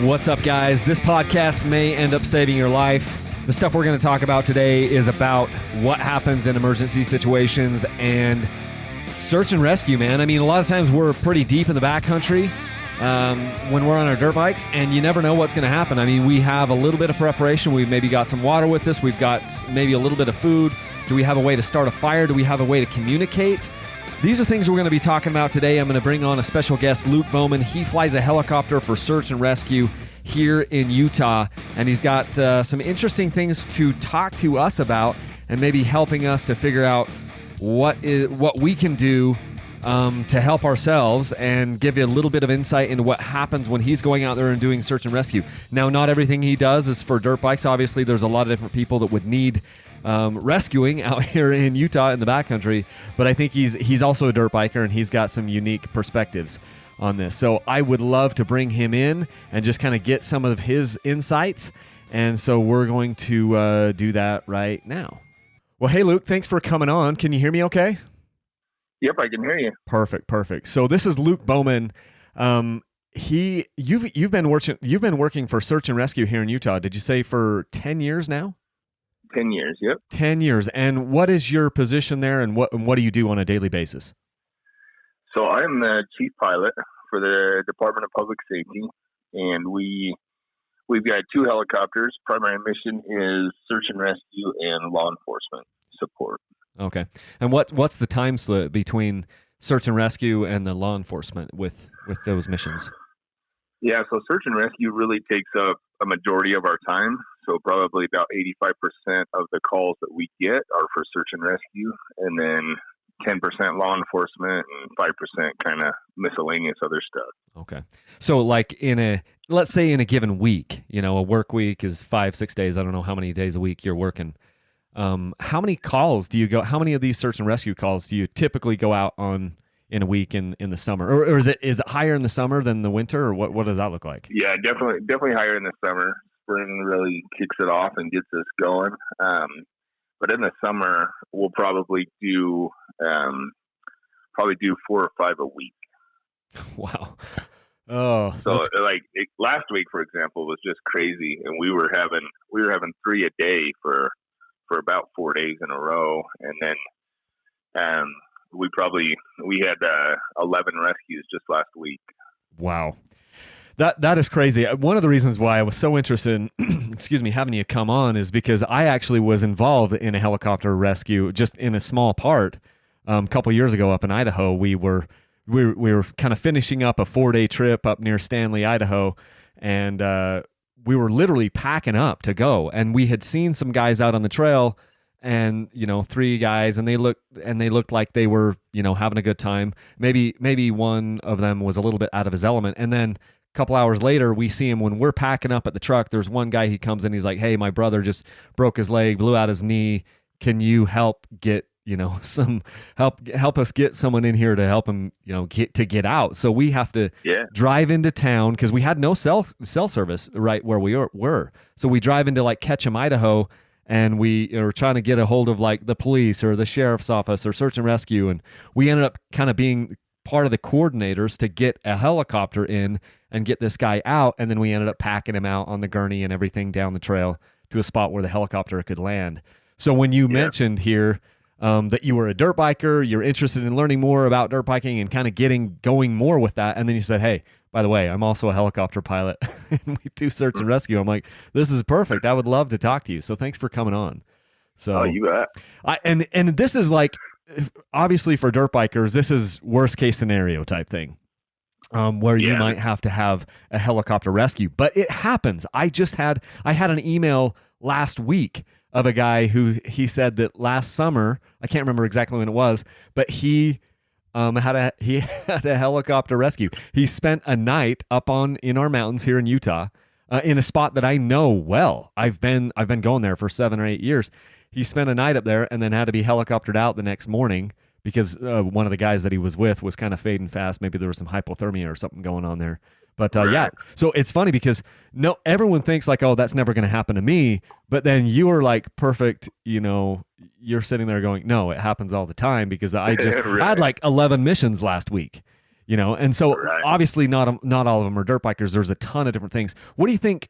What's up, guys? This podcast may end up saving your life. The stuff we're going to talk about today is about what happens in emergency situations and search and rescue, man. I mean, a lot of times we're pretty deep in the backcountry when we're on our dirt bikes, and you never know what's going to happen. I mean, we have a little bit of preparation. We've maybe got some water with us. We've got maybe a little bit of food. Do we have a way to start a fire? Do we have a way to communicate? These are things we're going to be talking about today. I'm going to bring on a special guest, Luke Bowman. He flies a helicopter for search and rescue here in Utah, and he's got some interesting things to talk to us about and maybe helping us to figure out what we can do to help ourselves and give you a little bit of insight into what happens when he's going out there and doing search and rescue. Now, not everything he does is for dirt bikes. Obviously, there's a lot of different people that would need rescuing out here in Utah in the backcountry, but I think he's also a dirt biker, and he's got some unique perspectives on this. So I would love to bring him in and just kind of get some of his insights, and so we're going to do that right now. Well, hey, Luke, thanks for coming on. Can you hear me okay? Yep, I can hear you. Perfect. So this is Luke Bowman. You've been working for search and rescue here in Utah. Did you say for 10 years now? 10 years, yep. 10 years. And what is your position there, and what do you do on a daily basis? So I'm the chief pilot for the Department of Public Safety, and we've got two helicopters. Primary mission is search and rescue and law enforcement support. Okay. And what's the time split between search and rescue and the law enforcement with those missions? Yeah, so search and rescue really takes up a majority of our time. So probably about 85% of the calls that we get are for search and rescue, and then 10% law enforcement and 5% kind of miscellaneous other stuff. Okay. So like let's say in a given week, a work week is 5-6 days. I don't know how many days a week you're working. How many calls do you go? How many of these search and rescue calls do you typically go out on in a week in the summer, or is it higher in the summer than the winter, or what does that look like? Yeah, definitely higher in the summer. Spring really kicks it off and gets us going. But in the summer, we'll probably do 4 or 5 a week. Wow. Oh, so last week, for example, was just crazy, and we were having 3 a day for about 4 days in a row, and then we had 11 rescues just last week. Wow. That is crazy. One of the reasons why I was so interested in, having you come on is because I actually was involved in a helicopter rescue, just in a small part, a couple years ago up in Idaho. We were kind of finishing up a 4-day trip up near Stanley, Idaho, and we were literally packing up to go. And we had seen some guys out on the trail, and 3 guys, and they looked like they were having a good time. Maybe one of them was a little bit out of his element, and then a couple hours later, we see him when we're packing up at the truck. There's one guy, he comes in, he's like, "Hey, my brother just broke his leg, blew out his knee. Can you help get, help us get someone in here to help him, get out?" So we have to drive into town because we had no cell service right where we were. So we drive into like Ketchum, Idaho, and we are trying to get a hold of like the police or the sheriff's office or search and rescue. And we ended up kind of being part of the coordinators to get a helicopter in and get this guy out, and then we ended up packing him out on the gurney and everything down the trail to a spot where the helicopter could land. So when you mentioned here that you were a dirt biker, you're interested in learning more about dirt biking and kind of going more with that, and then you said, "Hey, by the way, I'm also a helicopter pilot and we do search and rescue." I'm like, this is perfect. I would love to talk to you. So thanks for coming on. So you bet. And this is like, obviously for dirt bikers, this is worst case scenario type thing, where you might have to have a helicopter rescue, but it happens. I had an email last week of a guy who he said that last summer, I can't remember exactly when it was, but he had a helicopter rescue. He spent a night up in our mountains here in Utah, in a spot that I know well. I've been going there for 7 or 8 years. He spent a night up there and then had to be helicoptered out the next morning because one of the guys that he was with was kind of fading fast. Maybe there was some hypothermia or something going on there. But so it's funny because everyone thinks like, oh, that's never going to happen to me. But then you are like perfect, you're sitting there going, no, it happens all the time because I just had like 11 missions last week. And so Right. obviously not all of them are dirt bikers. There's a ton of different things. What do you think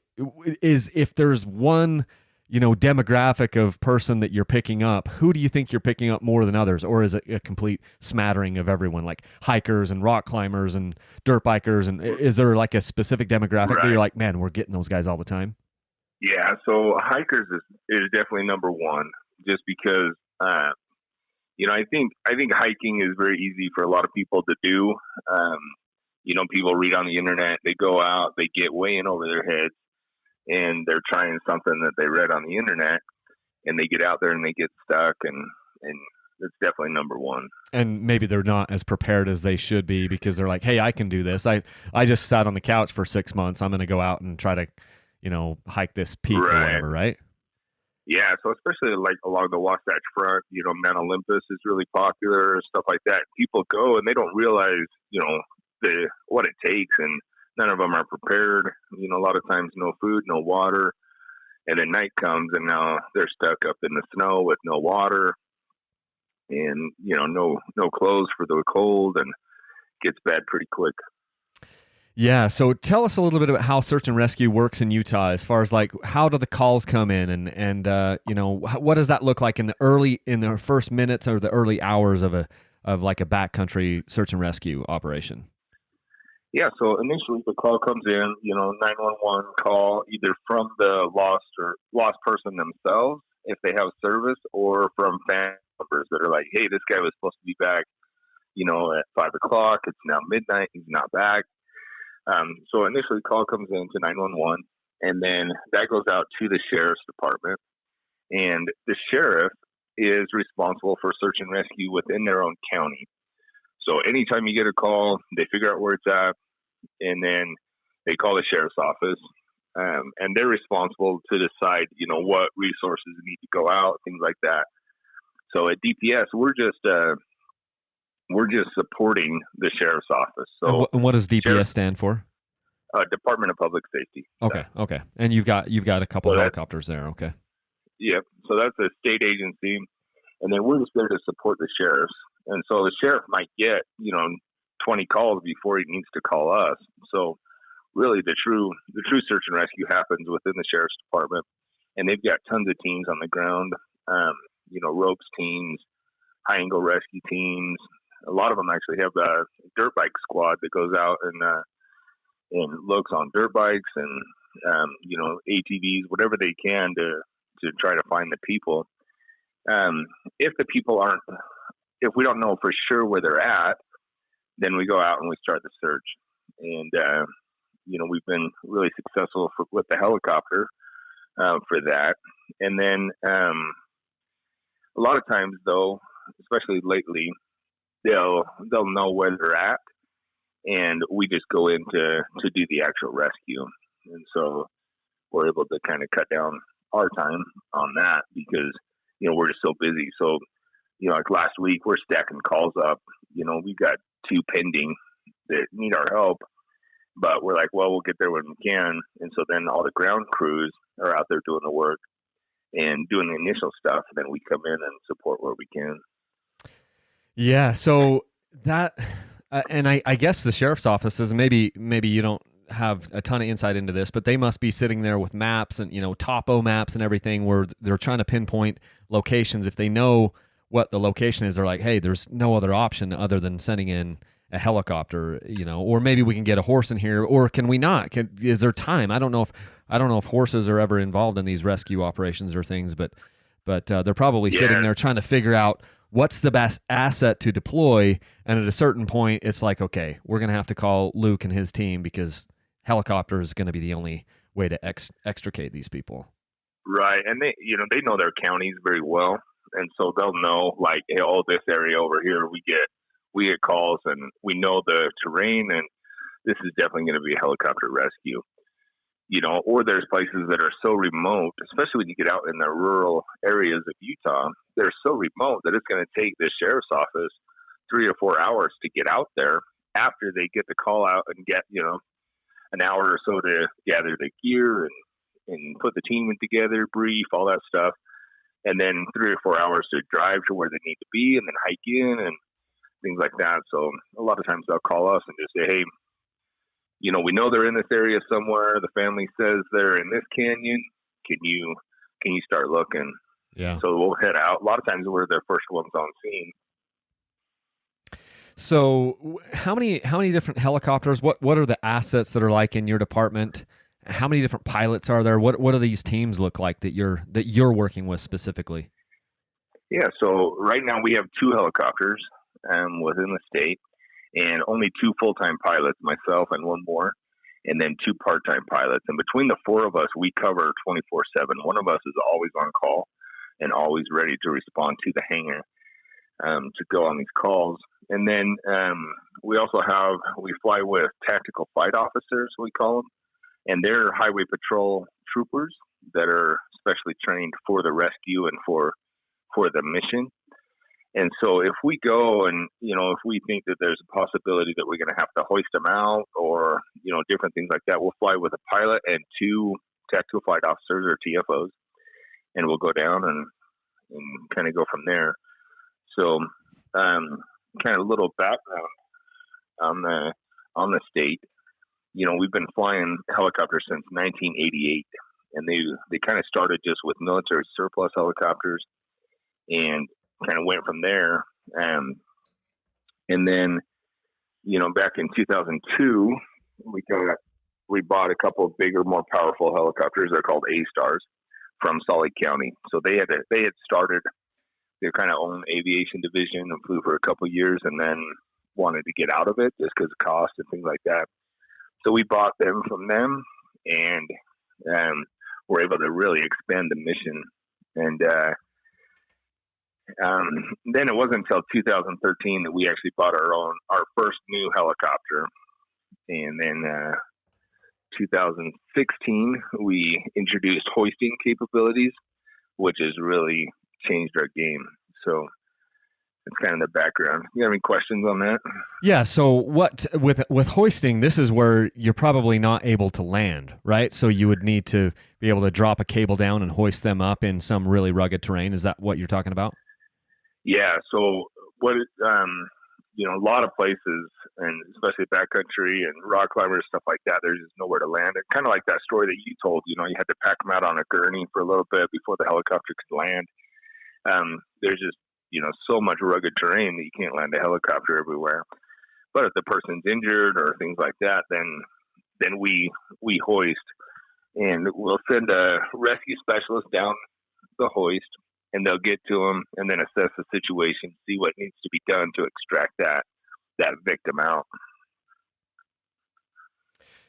is, if there's one demographic of person that you're picking up, who do you think you're picking up more than others? Or is it a complete smattering of everyone, like hikers and rock climbers and dirt bikers? And is there like a specific demographic that you're Right. like, man, we're getting those guys all the time? Yeah. So hikers is definitely number one, just because, I think hiking is very easy for a lot of people to do. Um, people read on the internet, they go out, they get way in over their heads, and they're trying something that they read on the internet, and they get out there and they get stuck, and it's definitely number one. And maybe they're not as prepared as they should be, because they're like, hey, I can do this. I just sat on the couch for 6 months. I'm going to go out and try to, hike this peak or Right. whatever, right? Yeah, so especially like along the Wasatch Front, Mount Olympus is really popular, stuff like that. People go and they don't realize, what it takes, and none of them are prepared. A lot of times no food, no water, and then night comes and now they're stuck up in the snow with no water, and no clothes for the cold, and gets bad pretty quick. Yeah. So tell us a little bit about how search and rescue works in Utah, as far as like, how do the calls come in, and what does that look like in the first minutes or the early hours of like a backcountry search and rescue operation? Yeah, so initially the call comes in, 911 call, either from the lost person themselves, if they have service, or from family members that are like, hey, this guy was supposed to be back, at 5 o'clock. It's now midnight. He's not back. So initially call comes in to 911, and then that goes out to the sheriff's department, and the sheriff is responsible for search and rescue within their own county. So anytime you get a call, they figure out where it's at, and then they call the sheriff's office, and they're responsible to decide, what resources need to go out, things like that. So at DPS, we're just supporting the sheriff's office. So And what does DPS Sheriff, stand for? Department of Public Safety. Okay. Okay. And you've got a couple So helicopters there. Okay. yep. So that's a state agency, and then we're just there to support the sheriffs. And so the sheriff might get 20 calls before he needs to call us. So really, the true search and rescue happens within the sheriff's department, and they've got tons of teams on the ground. Ropes teams, high angle rescue teams. A lot of them actually have a dirt bike squad that goes out and looks on dirt bikes and ATVs, whatever they can to try to find the people. If the people if we don't know for sure where they're at, then we go out and we start the search. And we've been really successful with the helicopter for that. And then a lot of times, though, especially lately, they'll know where they're at, and we just go in to do the actual rescue. And so we're able to kind of cut down our time on that, because we're just so busy. So like last week, we're stacking calls up. We've got 2 pending that need our help, but we're like, well, we'll get there when we can. And so then all the ground crews are out there doing the work and doing the initial stuff. And then we come in and support where we can. Yeah. So that, and I guess the sheriff's offices, maybe you don't have a ton of insight into this, but they must be sitting there with maps and, topo maps and everything, where they're trying to pinpoint locations. If they know what the location is, they're like, hey, there's no other option other than sending in a helicopter, or maybe we can get a horse in here, or can we not? Is there time? I don't know if horses are ever involved in these rescue operations or things, but they're probably sitting there trying to figure out what's the best asset to deploy. And at a certain point, it's like, okay, we're going to have to call Luke and his team, because helicopter is going to be the only way to extricate these people. Right. And they know their counties very well. And so they'll know, like, hey, this area over here, we get calls, and we know the terrain, and this is definitely going to be a helicopter rescue. Or there's places that are so remote, especially when you get out in the rural areas of Utah, they're so remote that it's going to take the sheriff's office 3 or 4 hours to get out there after they get the call out and get, an hour or so to gather the gear and put the team in together, brief, all that stuff. And then 3 or 4 hours to drive to where they need to be, and then hike in. And things like that. So a lot of times they'll call us and just say, hey, we know they're in this area somewhere. The family says they're in this canyon. Can you start looking? Yeah. So we'll head out. A lot of times we're the first ones on scene. So how many different helicopters? What are the assets that are like in your department? How many different pilots are there? What do these teams look like that you're working with specifically? Yeah. So right now we have 2 helicopters within the state, and only 2 full-time pilots, myself and one more, and then 2 part-time pilots. And between the 4 of us, we cover 24/7. One of us is always on call and always ready to respond to the hangar to go on these calls. And then we fly with tactical flight officers, we call them, and they're highway patrol troopers that are specially trained for the rescue and for the mission. And so if we go and, if we think that there's a possibility that we're going to have to hoist them out or, different things like that, we'll fly with a pilot and 2 tactical flight officers or TFOs, and we'll go down and kind of go from there. So kind of a little background on the state. We've been flying helicopters since 1988, and they kind of started just with military surplus helicopters and kind of went from there. And then, back in 2002, we bought a couple of bigger, more powerful helicopters. They're called A-Stars from Salt Lake County. So they had started their kind of own aviation division and flew for a couple of years and then wanted to get out of it just because of cost and things like that. So we bought them from them and were able to really expand the mission. And then it wasn't until 2013 that we actually bought our first new helicopter. And then 2016, we introduced hoisting capabilities, which has really changed our game. So it's kind of the background. You have any questions on that? Yeah. So what with hoisting, this is where you're probably not able to land, right? So you would need to be able to drop a cable down and hoist them up in some really rugged terrain. Is that what you're talking about? Yeah. So a lot of places, and especially backcountry and rock climbers, stuff like that, there's just nowhere to land. It's kind of like that story that you told. You had to pack them out on a gurney for a little bit before the helicopter could land. There's just so much rugged terrain that you can't land a helicopter everywhere. But if the person's injured or things like that, then we hoist, and we'll send a rescue specialist down the hoist, and they'll get to them and then assess the situation, see what needs to be done to extract that victim out.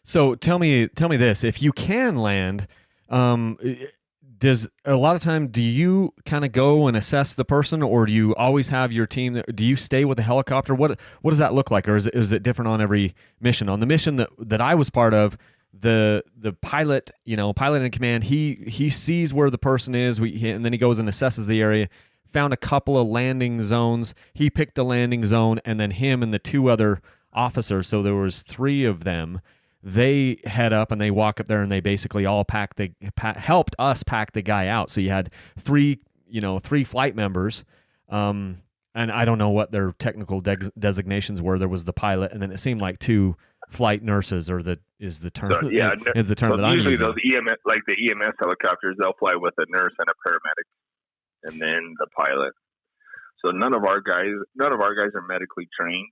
So tell me this: if you can land, does a lot of time do you kind of go and assess the person, or do you always have your team? Do you stay with the helicopter? What does that look like, or is it different on every mission? On the mission that I was part of, the pilot, pilot in command, he sees where the person is, and then he goes and assesses the area. Found a couple of landing zones. He picked a landing zone, and then him and the 2 other officers. So there was 3 of them. They head up and they walk up there and they basically all helped us pack the guy out. So you had 3 flight members, and I don't know what their technical designations were. There was the pilot, and then it seemed like 2 flight nurses, or is the term? So, yeah, is the term so that I'm using. Usually those EMS, like the EMS helicopters, they'll fly with a nurse and a paramedic, and then the pilot. So none of our guys are medically trained.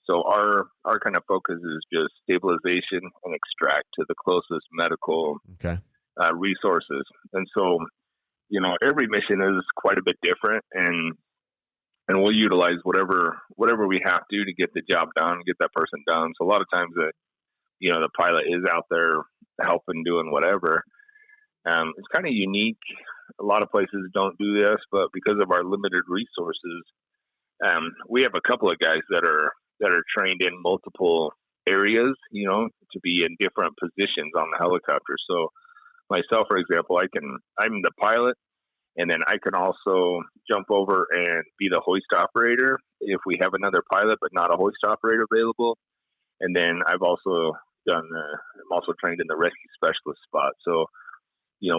So our kind of focus is just stabilization and extract to the closest medical resources. And so, every mission is quite a bit different, and we'll utilize whatever we have to get the job done, get that person done. So a lot of times the pilot is out there helping, doing whatever. It's kind of unique. A lot of places don't do this, but because of our limited resources, we have a couple of guys that are trained in multiple areas, to be in different positions on the helicopter. So myself, for example, I'm the pilot, and then I can also jump over and be the hoist operator if we have another pilot but not a hoist operator available. And then I'm also trained in the rescue specialist spot. So,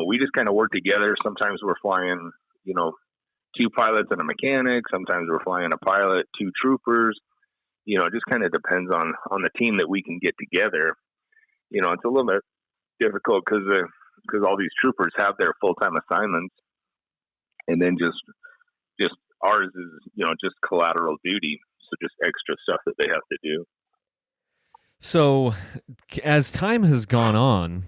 we just kind of work together. Sometimes we're flying, 2 pilots and a mechanic. Sometimes we're flying a pilot, 2 troopers. It just kind of depends on the team that we can get together. It's a little bit difficult because all these troopers have their full-time assignments, and then just ours is just collateral duty, so just extra stuff that they have to do. So as time has gone on,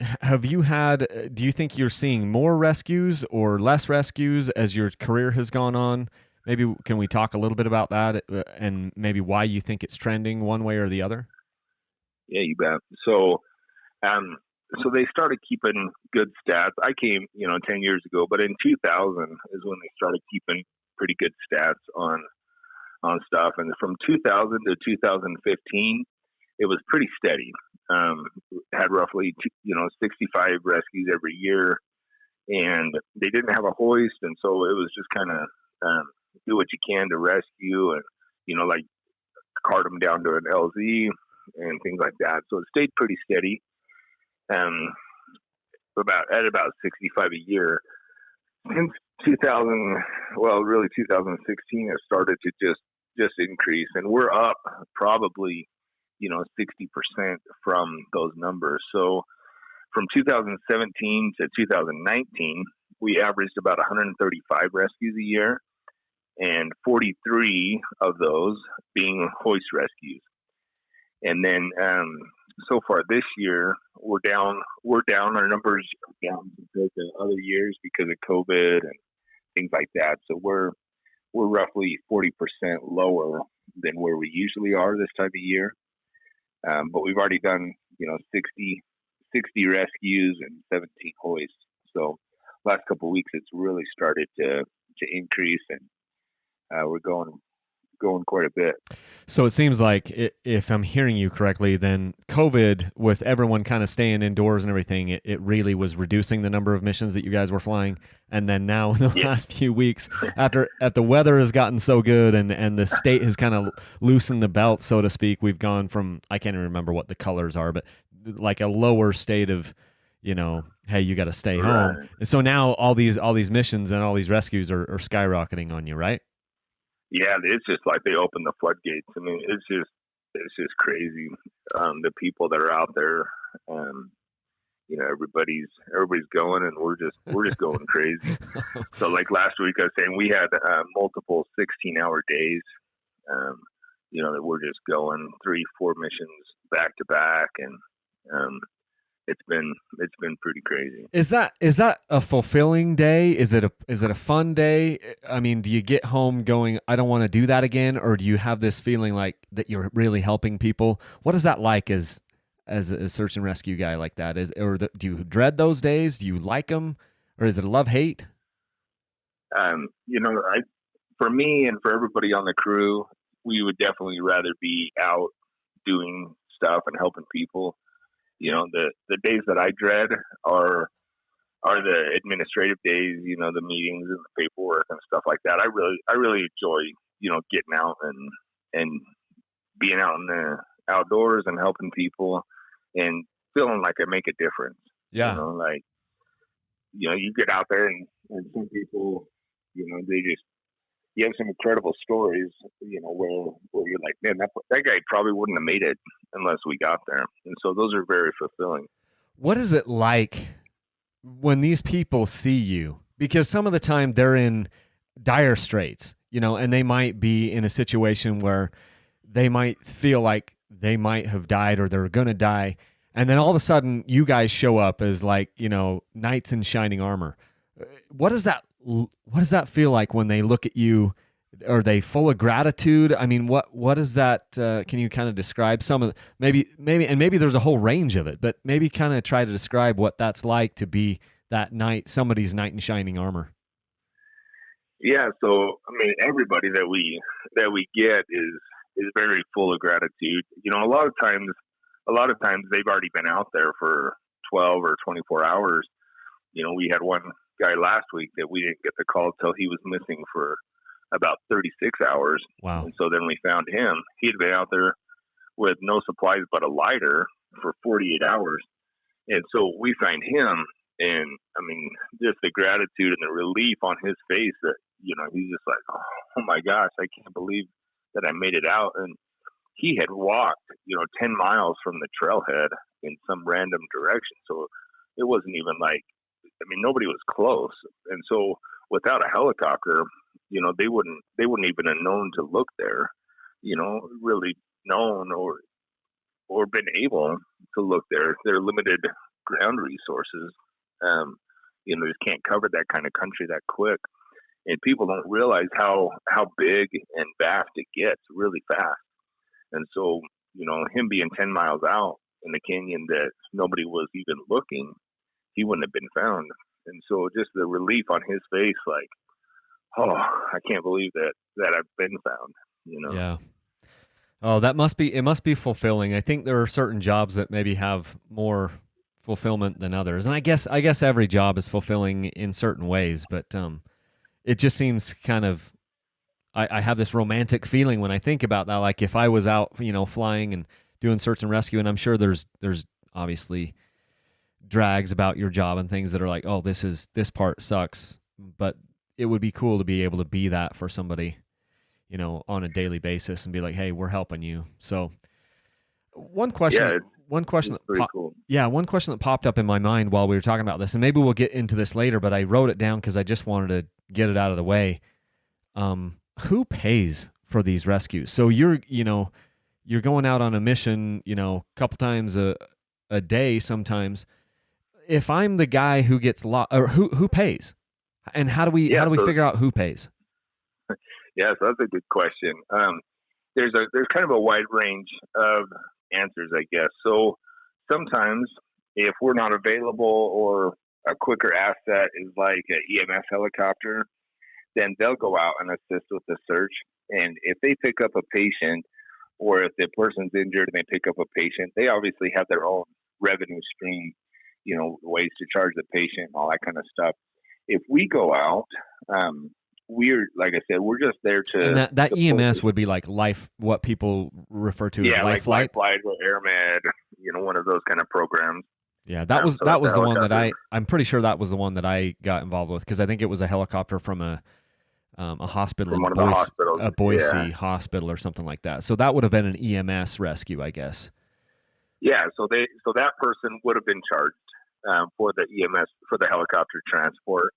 do you think you're seeing more rescues or less rescues as your career has gone on? Maybe can we talk a little bit about that and maybe why you think it's trending one way or the other? Yeah, you bet. So they started keeping good stats. I came, 10 years ago, but in 2000 is when they started keeping pretty good stats on stuff. And from 2000 to 2015, it was pretty steady. Had roughly, 65 rescues every year, and they didn't have a hoist. And so it was just kind of, do what you can to rescue and, like cart them down to an LZ and things like that. So it stayed pretty steady. About 65 a year. Since 2016, it started to just increase, and we're up probably 60% from those numbers. So from 2017 to 2019, we averaged about 135 rescues a year, and 43 of those being hoist rescues. And then so far this year, we're down. Our numbers are down compared to other years because of COVID and things like that. So we're roughly 40% lower than where we usually are this time of year. But we've already done 60 rescues and 17 hoists. So last couple of weeks, it's really started to increase, and we're going quite a bit. So it seems like, if I'm hearing you correctly, then COVID, with everyone kind of staying indoors and everything, it really was reducing the number of missions that you guys were flying. And then now in the last few weeks, after the weather has gotten so good and the state has kind of loosened the belt, so to speak, we've gone from, I can't even remember what the colors are, but like a lower state of, hey, you got to stay home. And so now all these missions and all these rescues are skyrocketing on you, right? Yeah, it's just like they opened the floodgates. I mean, it's just crazy. The people that are out there, everybody's going, and we're just going crazy. So like last week, I was saying we had multiple 16-hour days. That we're just going 3-4 missions back to back, and it's been pretty crazy. Is that a fulfilling day? Is it a fun day? I mean, do you get home going, I don't want to do that again, or do you have this feeling like that you're really helping people? What is that like as a search and rescue guy like that? Do you dread those days? Do you like them, or is it a love-hate? For me and for everybody on the crew, we would definitely rather be out doing stuff and helping people. The days that I dread are the administrative days, the meetings and the paperwork and stuff like that. I really enjoy, getting out and being out in the outdoors and helping people and feeling like I make a difference. Yeah. You get out there and some people, you have some incredible stories, where you're like, man, that guy probably wouldn't have made it unless we got there. And so those are very fulfilling. What is it like when these people see you? Because some of the time they're in dire straits, and they might be in a situation where they might feel like they might have died or they're going to die. And then all of a sudden you guys show up as like, knights in shining armor. What does that feel like when they look at you? Are they full of gratitude? I mean, what is that? Can you kind of describe some of maybe there's a whole range of it, but maybe kind of try to describe what that's like to be that knight, somebody's knight in shining armor. Yeah. So, I mean, everybody that we get is very full of gratitude. A lot of times they've already been out there for 12 or 24 hours. We had one guy last week that we didn't get the call till he was missing for about 36 hours. Wow. And so then we found him. He had been out there with no supplies but a lighter for 48 hours. And so we find him, And I mean, just the gratitude and the relief on his face that, he's just like, oh my gosh, I can't believe that I made it out. And he had walked, 10 miles from the trailhead in some random direction. So it wasn't even like, I mean, nobody was close. And so without a helicopter, they wouldn't even have known to look there, really known or been able to look there. They're limited ground resources. Just can't cover that kind of country that quick. And people don't realize how big and vast it gets really fast. And so, him being 10 miles out in the canyon that nobody was even looking, he wouldn't have been found. And so just the relief on his face, like, oh, I can't believe that I've been found, Yeah. Oh, it must be fulfilling. I think there are certain jobs that maybe have more fulfillment than others. And I guess every job is fulfilling in certain ways, but it just seems kind of, I have this romantic feeling when I think about that. Like if I was out, flying and doing search and rescue, and I'm sure there's obviously drags about your job and things that are like, oh, this part sucks, but it would be cool to be able to be that for somebody, on a daily basis and be like, hey, we're helping you. So one question cool. one question that popped up in my mind while we were talking about this, and maybe we'll get into this later, but I wrote it down because I just wanted to get it out of the way. Who pays for these rescues? So you're going out on a mission, a couple times a day sometimes. If I'm the guy who gets lost, or who pays? And how do we figure out who pays? Yeah, so that's a good question. There's kind of a wide range of answers, I guess. So sometimes if we're not available or a quicker asset is like an EMS helicopter, then they'll go out and assist with the search. And if they pick up a patient, or if the person's injured and they pick up a patient, they obviously have their own revenue stream, ways to charge the patient and all that kind of stuff. If we go out, we're, like I said, we're just there to... And that EMS would be like what people refer to as life flight? Life Flight or AirMed, one of those kind of programs. Yeah, that was the one that I'm pretty sure that was the one that I got involved with, because I think it was a helicopter from a hospital in Boise hospital or something like that. So that would have been an EMS rescue, I guess. Yeah, so that person would have been charged for the EMS, for the helicopter transport.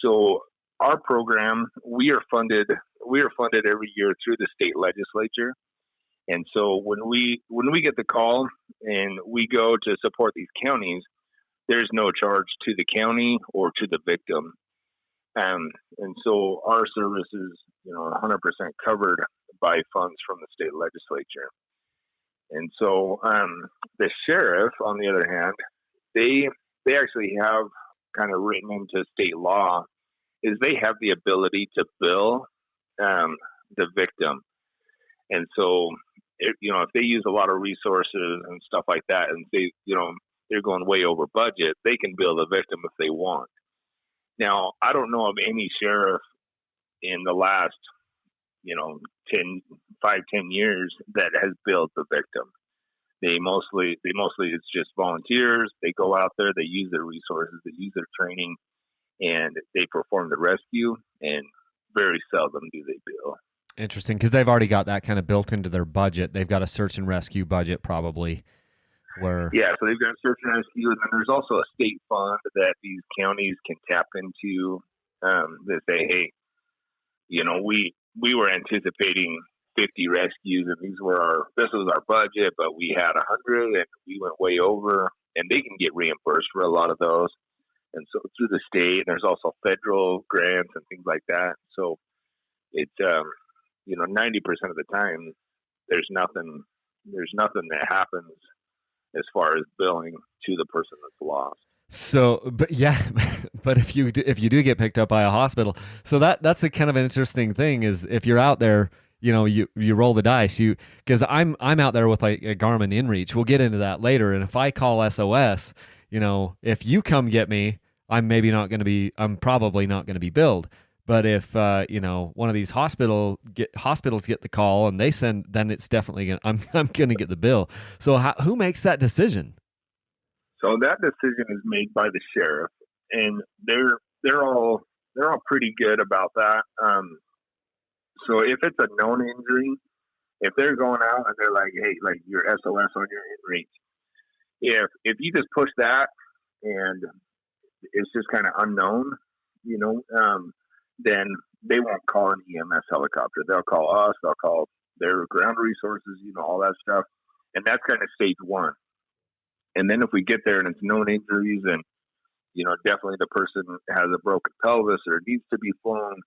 So our program, we are funded every year through the state legislature. And so when we get the call and we go to support these counties, there's no charge to the county or to the victim. And so our service is, 100% covered by funds from the state legislature. And so the sheriff, on the other hand, they actually have kind of written into state law is they have the ability to bill the victim. And so, if they use a lot of resources and stuff like that, and they're going way over budget, they can bill the victim if they want. Now, I don't know of any sheriff in the last, 10 years that has billed the victim. They mostly it's just volunteers. They go out there, they use their resources, they use their training, and they perform the rescue, and very seldom do they bill. Interesting, because they've already got that kind of built into their budget. They've got a search and rescue budget probably. So they've got search and rescue, and then there's also a state fund that these counties can tap into. That say, hey, we were anticipating 50 rescues, and this was our budget, but we had 100, and we went way over, and they can get reimbursed for a lot of those. And so through the state, and there's also federal grants and things like that. So it's 90% of the time there's nothing that happens as far as billing to the person that's lost. So, but if you do get picked up by a hospital, so that's a kind of an interesting thing is if you're out there, you roll the dice, because I'm out there with like a Garmin InReach. We'll get into that later. And if I call SOS, if you come get me, I'm probably not going to be billed. But if one of these hospitals get the call and they send, then it's definitely I'm going to get the bill. So who makes that decision? So that decision is made by the sheriff, and they're all pretty good about that. So if it's a known injury, if they're going out and they're like, hey, like your SOS on your injury, if you just push that and it's just kind of unknown, you know, then they won't call an EMS helicopter. They'll call us. They'll call their ground resources, you know, all that stuff. And that's kind of stage one. And then if we get there and it's known injuries and, you know, definitely the person has a broken pelvis or needs to be flown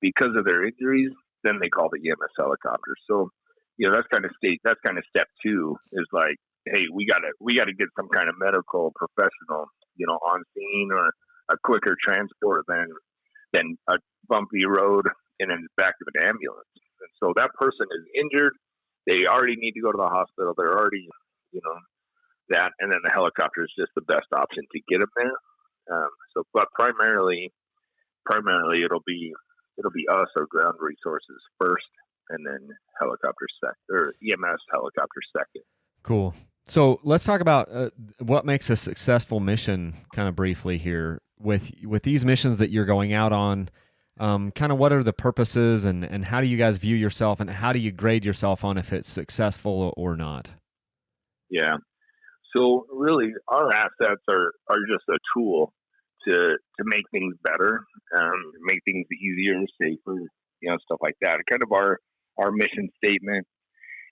because of their injuries, then they call the EMS helicopter. So, you know, that's kind of step two is like, hey, we gotta get some kind of medical professional, you know, on scene or a quicker transport than a bumpy road and in the back of an ambulance. And so that person is injured. They already need to go to the hospital. They're already, you know, that, and then the helicopter is just the best option to get them there. But primarily it'll be us or ground resources first, and then helicopter second, or EMS helicopter second. Cool. So let's talk about what makes a successful mission kind of briefly here. With these missions that you're going out on, kind of what are the purposes and how do you guys view yourself and how do you grade yourself on if it's successful or not? Yeah. So really our assets are just a tool to make things better, make things easier, safer, you know, stuff like that. Kind of our mission statement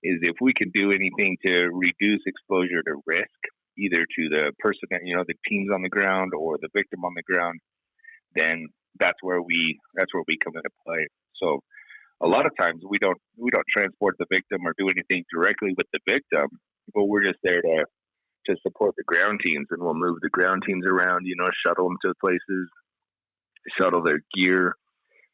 is if we can do anything to reduce exposure to risk, either to the person, you know, the teams on the ground or the victim on the ground, then that's where we come into play. So a lot of times we don't transport the victim or do anything directly with the victim, but we're just there to support the ground teams, and we'll move the ground teams around, you know, shuttle them to places, shuttle their gear,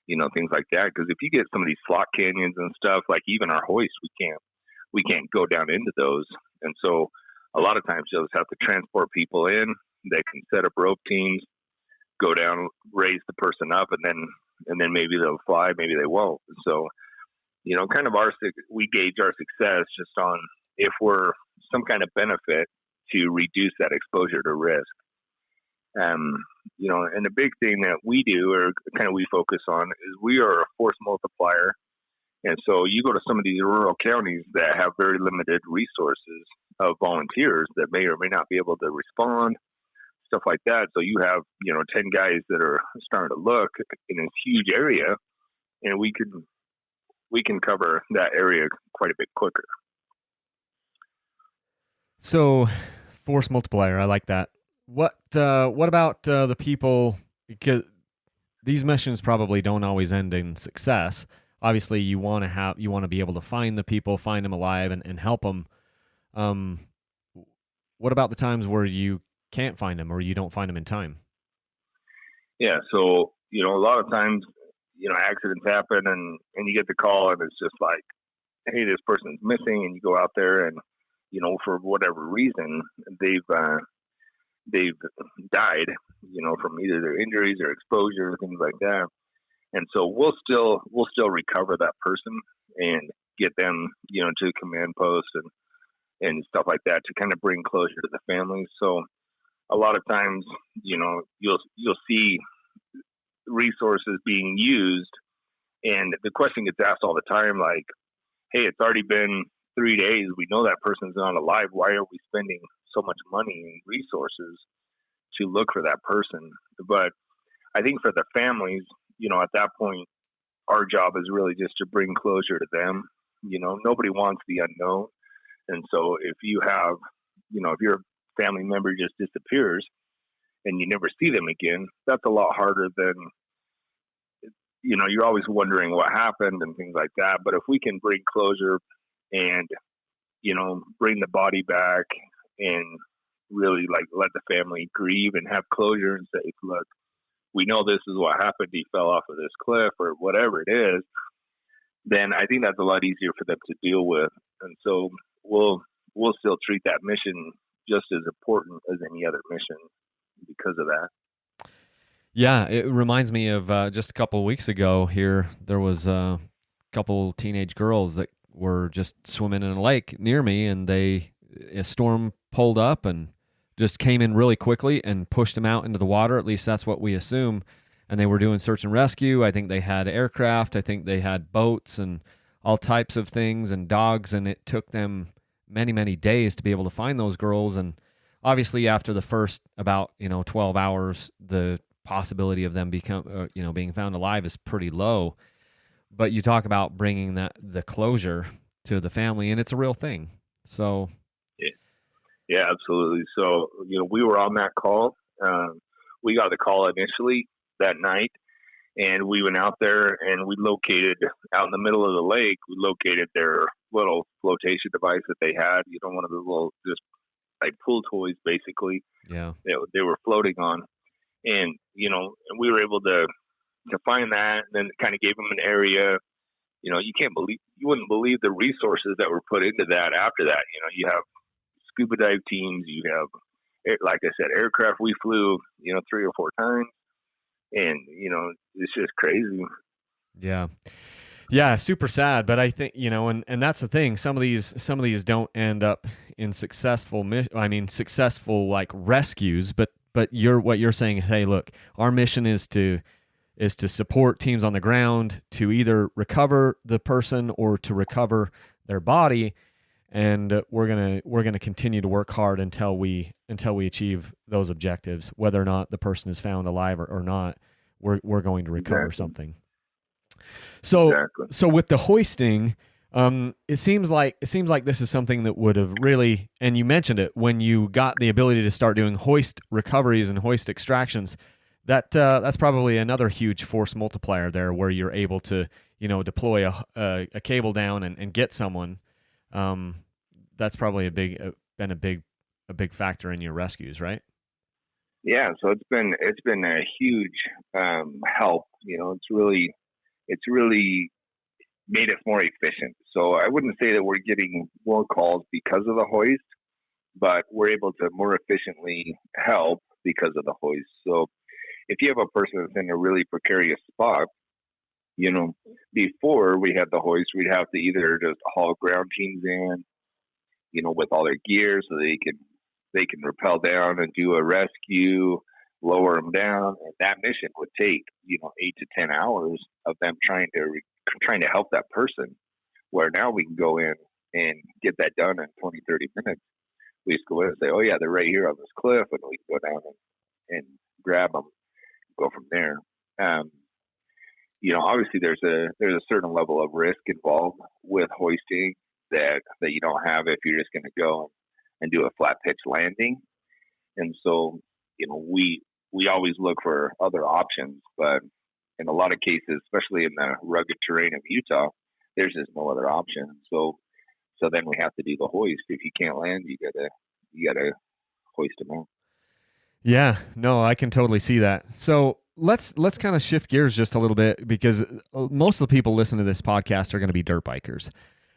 you know, things like that. Because if you get some of these slot canyons and stuff, like even our hoist, we can't go down into those. And so a lot of times you'll just have to transport people in. They can set up rope teams, go down, raise the person up, and then maybe they'll fly, maybe they won't. So, you know, kind of we gauge our success just on if we're some kind of benefit to reduce that exposure to risk. You know, and the big thing that we do, or kind of we focus on, is we are a force multiplier. And so you go to some of these rural counties that have very limited resources of volunteers that may or may not be able to respond, stuff like that. So you have, you know, 10 guys that are starting to look in this huge area, and we can cover that area quite a bit quicker. So, force multiplier, I like that. What about the people? Because these missions probably don't always end in success. Obviously, you want to be able to find the people, find them alive, and help them. What about the times where you can't find them or you don't find them in time? Yeah, so, you know, a lot of times, you know, accidents happen and you get the call and it's just like, hey, this person's missing, and you go out there and, you know, for whatever reason, they've died, you know, from either their injuries or exposure, things like that. And so we'll still recover that person and get them, you know, to the command post and stuff like that to kind of bring closure to the families. So a lot of times, you know, you'll see resources being used, and the question gets asked all the time, like, hey, it's already been 3 days. We know that person's not alive. Why are we spending so much money and resources to look for that person? But I think for the families, you know, at that point, our job is really just to bring closure to them. You know, nobody wants the unknown. And so if you have, you know, if your family member just disappears and you never see them again, that's a lot harder than, you know, you're always wondering what happened and things like that. But if we can bring closure and, you know, bring the body back and really like let the family grieve and have closure and say, look, we know this is what happened. He fell off of this cliff or whatever it is. Then I think that's a lot easier for them to deal with. And so we'll still treat that mission just as important as any other mission because of that. Yeah, it reminds me of just a couple of weeks ago here, there was a couple teenage girls that were just swimming in a lake near me, and a storm pulled up and just came in really quickly and pushed them out into the water. At least that's what we assume. And they were doing search and rescue. I think they had aircraft. I think they had boats and all types of things and dogs. And it took them many, many days to be able to find those girls. And obviously, after the first about 12 hours, the possibility of them being found alive is pretty low. But you talk about bringing the closure to the family, and it's a real thing. So, yeah, absolutely. So, we were on that call. We got the call initially that night, and we went out there and we located out in the middle of the lake. We located their little flotation device that they had. One of the little just like pool toys, basically. Yeah, they were floating on, and and we were able to find that, and then kind of gave them an area. You wouldn't believe the resources that were put into that after that. You have scuba dive teams, you have, like I said, aircraft we flew, 3 or 4 times. And, it's just crazy. Yeah. Yeah. Super sad. But I think, and that's the thing. Some of these don't end up in successful like rescues, but what you're saying is, hey, look, our mission is to support teams on the ground to either recover the person or to recover their body, and we're gonna continue to work hard until we achieve those objectives, whether or not the person is found alive or not. We're going to recover something. So with the hoisting, it seems like this is something that would have really, and you mentioned it when you got the ability to start doing hoist recoveries and hoist extractions. That's probably another huge force multiplier there, where you're able to deploy a cable down and get someone. That's probably been a big factor in your rescues, right? Yeah, so it's been a huge help. It's really made us more efficient. So I wouldn't say that we're getting more calls because of the hoist, but we're able to more efficiently help because of the hoist. So if you have a person that's in a really precarious spot, before we had the hoist, we'd have to either just haul ground teams in, with all their gear so they can rappel down and do a rescue, lower them down. And that mission would take, 8 to 10 hours of them trying to help that person, where now we can go in and get that done in 20, 30 minutes. We just go in and say, oh yeah, they're right here on this cliff, and we can go down and grab them, go from there. Obviously there's a certain level of risk involved with hoisting that you don't have if you're just going to go and do a flat pitch landing. And so, we always look for other options, but in a lot of cases, especially in the rugged terrain of Utah, there's just no other option. So then we have to do the hoist. If you can't land, you gotta hoist them out. Yeah, no, I can totally see that. So let's kind of shift gears just a little bit, because most of the people listening to this podcast are going to be dirt bikers,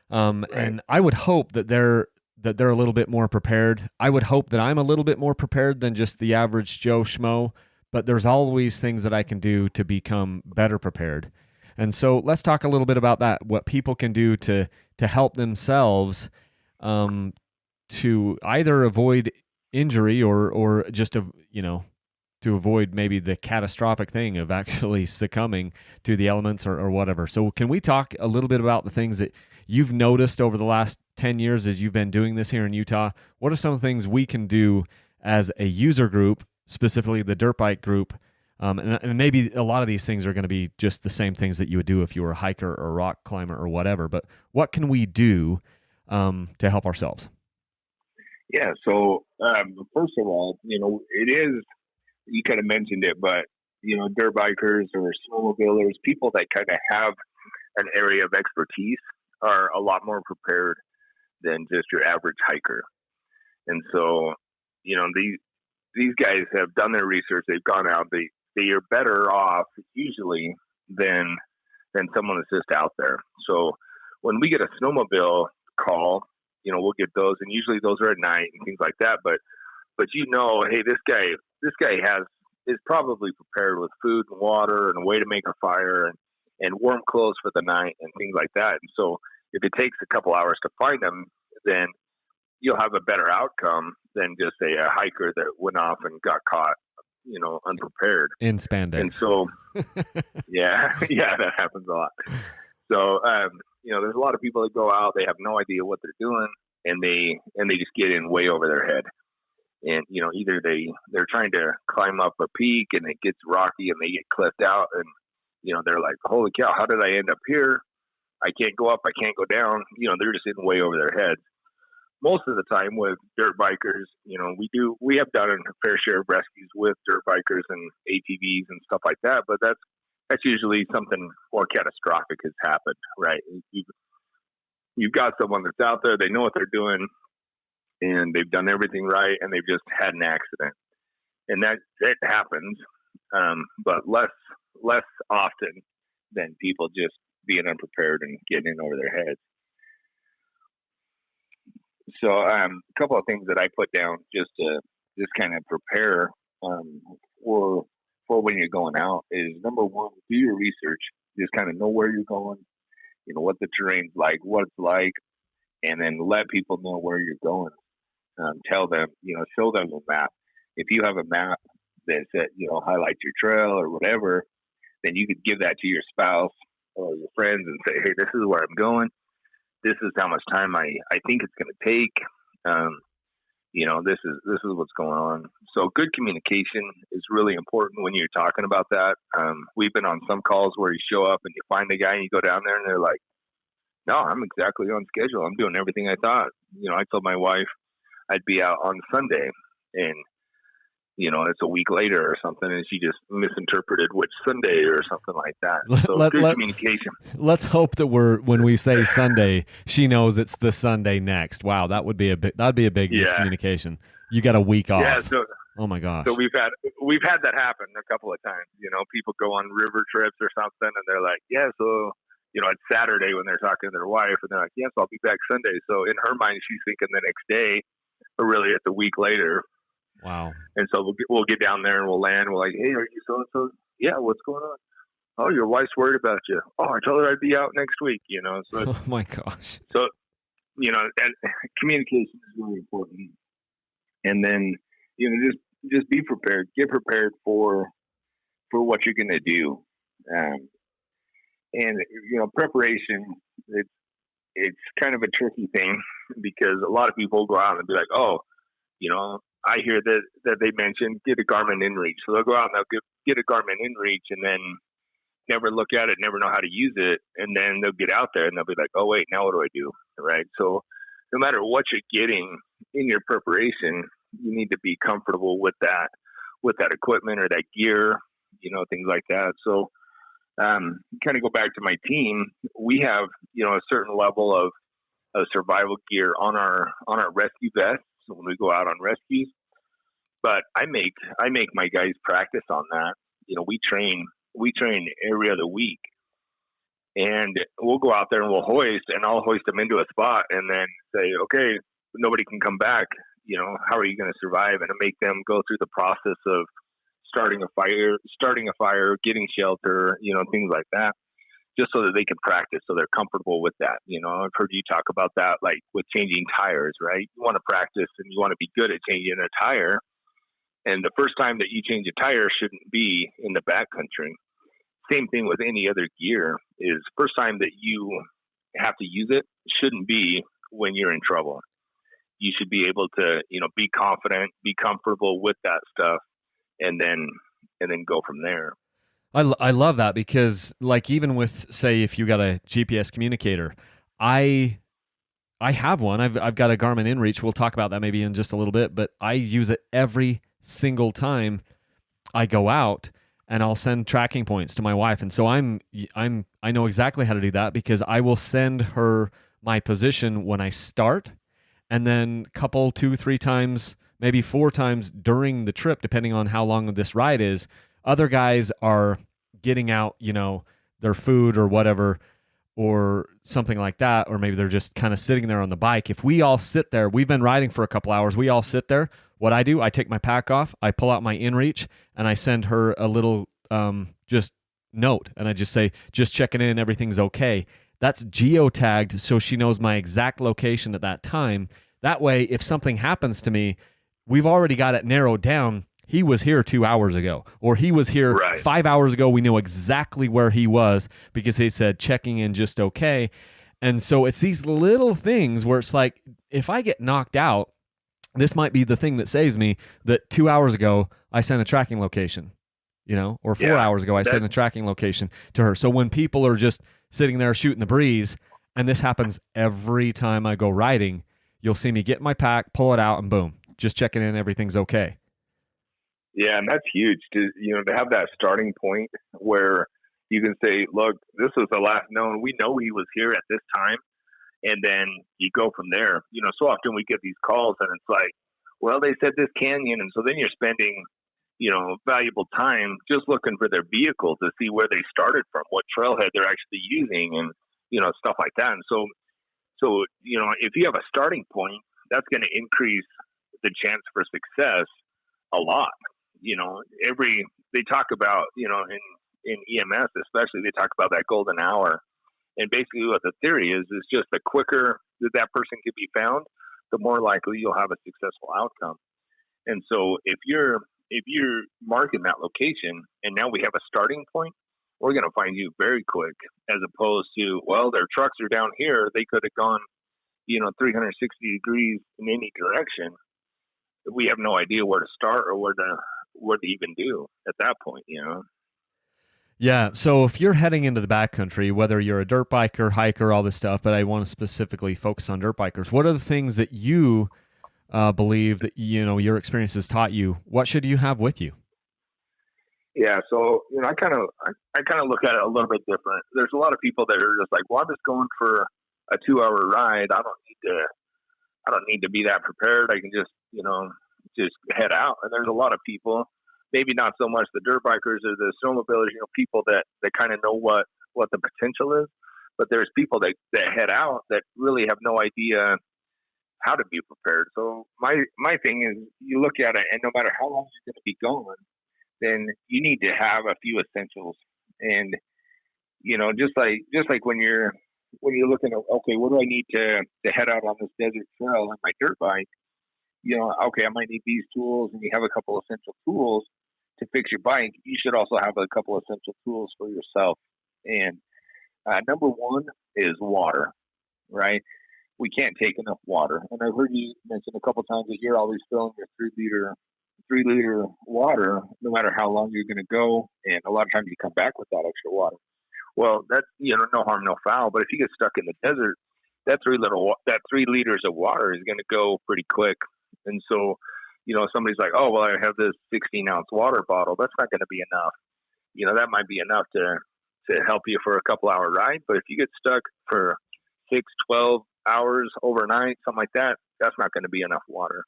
Right. And I would hope that they're a little bit more prepared. I would hope that I'm a little bit more prepared than just the average Joe Schmo. But there's always things that I can do to become better prepared. And so let's talk a little bit about that. What people can do to help themselves to either avoid injury or just to avoid maybe the catastrophic thing of actually succumbing to the elements or whatever. So can we talk a little bit about the things that you've noticed over the last 10 years as you've been doing this here in Utah? What are some of the things we can do as a user group, specifically the dirt bike group? And maybe a lot of these things are going to be just the same things that you would do if you were a hiker or a rock climber or whatever. But what can we do to help ourselves? Yeah. So first of all, it is, you kind of mentioned it, but dirt bikers or snowmobilers, people that kind of have an area of expertise, are a lot more prepared than just your average hiker. And so, these guys have done their research. They've gone out. They are better off usually than someone that's just out there. So when we get a snowmobile call, we'll get those, and usually those are at night and things like that. But hey, this guy is probably prepared with food and water and a way to make a fire and warm clothes for the night and things like that. And so if it takes a couple hours to find them, then you'll have a better outcome than just say a hiker that went off and got caught, unprepared in spandex. And so, yeah, that happens a lot. So, there's a lot of people that go out, they have no idea what they're doing, and they just get in way over their head. And, either they're trying to climb up a peak and it gets rocky and they get clipped out, and, they're like, holy cow, how did I end up here? I can't go up, I can't go down. They're just in way over their heads. Most of the time with dirt bikers, we have done a fair share of rescues with dirt bikers and ATVs and stuff like that, but that's usually something more catastrophic has happened, right? You've got someone that's out there, they know what they're doing, and they've done everything right, and they've just had an accident. And that happens, but less often than people just being unprepared and getting in over their heads. So a couple of things that I put down just to kind of prepare for when you're going out is, number one, do your research. Just kind of know where you're going, what the terrain's like, what it's like, and then let people know where you're going. Tell them, show them a map. If you have a map that highlights your trail or whatever, then you could give that to your spouse or your friends and say, hey, this is where I'm going. This is how much time I think it's going to take. This is what's going on. So good communication is really important when you're talking about that. We've been on some calls where you show up and you find a guy and you go down there and they're like, no, I'm exactly on schedule. I'm doing everything I thought. I told my wife I'd be out on Sunday, and it's a week later or something, and she just misinterpreted which Sunday or something like that. So good communication. Let's hope that when we say Sunday, she knows it's the Sunday next. Wow, that'd be a big miscommunication. You got a week off. Yeah. So, oh my gosh. So we've had that happen a couple of times. People go on river trips or something, and they're like, yeah, so it's Saturday when they're talking to their wife, and they're like, yes, I'll be back Sunday. So in her mind, she's thinking the next day, but really it's a week later. Wow. And so we'll get down there and we'll land. We're like, hey, are you so-and-so? Yeah, what's going on? Oh, your wife's worried about you. Oh, I told her I'd be out next week, So, oh, my gosh. So, and communication is really important. And then, just be prepared. Get prepared for what you're going to do. And, preparation, it's kind of a tricky thing because a lot of people go out and be like, oh, I hear that they mentioned get a Garmin InReach. So they'll go out and they'll get a Garmin InReach and then never look at it, never know how to use it. And then they'll get out there and they'll be like, oh, wait, now what do I do? Right. So no matter what you're getting in your preparation, you need to be comfortable with that equipment or that gear, things like that. So kind of go back to my team. We have, a certain level of survival gear on our rescue vests when we go out on rescues. But I make my guys practice on that. We train every other week, and we'll go out there and we'll hoist, and I'll hoist them into a spot, and then say, okay, nobody can come back. How are you going to survive? And to make them go through the process of starting a fire, getting shelter, things like that, just so that they can practice, so they're comfortable with that. I've heard you talk about that, like with changing tires, right? You want to practice and you want to be good at changing a tire. And the first time that you change a tire shouldn't be in the backcountry. Same thing with any other gear is first time that you have to use it shouldn't be when you're in trouble. You should be able to, be confident, be comfortable with that stuff, and then go from there. I love that because, like, even with, say, if you got a GPS communicator, I have one. I've got a Garmin InReach. We'll talk about that maybe in just a little bit, but I use it every single time I go out, and I'll send tracking points to my wife. And so I know exactly how to do that because I will send her my position when I start, and then couple 2-3 times, maybe 4 times during the trip, depending on how long this ride is. Other guys are getting out, their food or whatever, or something like that, or maybe they're just kind of sitting there on the bike. If we all sit there, we've been riding for a couple hours, we all sit there. What I do, I take my pack off, I pull out my InReach, and I send her a little just note, and I just say, just checking in, everything's okay. That's geotagged so she knows my exact location at that time. That way, if something happens to me, we've already got it narrowed down. He was here 2 hours ago, or he was here Right. 5 hours ago. We know exactly where he was because they said checking in just okay. And so it's these little things where it's like, if I get knocked out, this might be the thing that saves me, that 2 hours ago I sent a tracking location, or 4 hours ago I sent a tracking location to her. So when people are just sitting there shooting the breeze, and this happens every time I go riding, you'll see me get in my pack, pull it out, and boom, just checking in, everything's okay. Yeah, and that's huge to have that starting point where you can say, look, this was the last known. We know he was here at this time. And then you go from there. So often we get these calls and it's like, well, they said this canyon. And so then you're spending, valuable time just looking for their vehicle to see where they started from, what trailhead they're actually using and, stuff like that. And so, if you have a starting point, that's going to increase the chance for success a lot. They talk about, in EMS, especially, they talk about that golden hour. And basically what the theory is just the quicker that person can be found, the more likely you'll have a successful outcome. And so if you're marking that location and now we have a starting point, we're going to find you very quick, as opposed to, well, their trucks are down here. They could have gone, 360 degrees in any direction. We have no idea where to start or what to even do at that point, Yeah, so if you're heading into the backcountry, whether you're a dirt biker, hiker, all this stuff, but I want to specifically focus on dirt bikers, what are the things that you believe that, your experience has taught you? What should you have with you? Yeah, so, I kind of look at it a little bit different. There's a lot of people that are just like, well, I'm just going for a 2-hour ride. I don't need to be that prepared. I can just, just head out. And there's a lot of people, maybe not so much the dirt bikers or the snowmobilers, people that kind of know what the potential is. But there's people that head out that really have no idea how to be prepared. So my thing is, you look at it, and no matter how long you're going to be going, then you need to have a few essentials. And, just like when you're looking at, okay, what do I need to head out on this desert trail on my dirt bike? Okay, I might need these tools, and you have a couple essential tools to fix your bike. You should also have a couple essential tools for yourself. And number one is water, right? We can't take enough water. And I've heard you mention a couple times that you're always filling your 3-liter water, no matter how long you're going to go. And a lot of times you come back with that extra water. Well, that's, no harm, no foul. But if you get stuck in the desert, that 3 liters of water is going to go pretty quick. And so, somebody's like, oh, well, I have this 16-ounce water bottle. That's not going to be enough. That might be enough to help you for a couple-hour ride. But if you get stuck for 6, 12 hours overnight, something like that, that's not going to be enough water.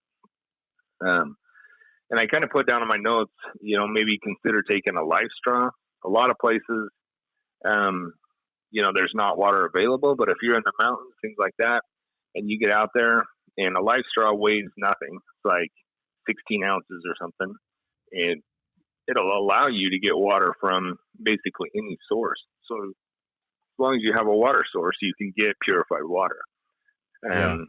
And I kind of put down in my notes, maybe consider taking a life straw. A lot of places, there's not water available. But if you're in the mountains, things like that, and you get out there, and a life straw weighs nothing. It's like 16 ounces or something. And it'll allow you to get water from basically any source. So as long as you have a water source, you can get purified water. I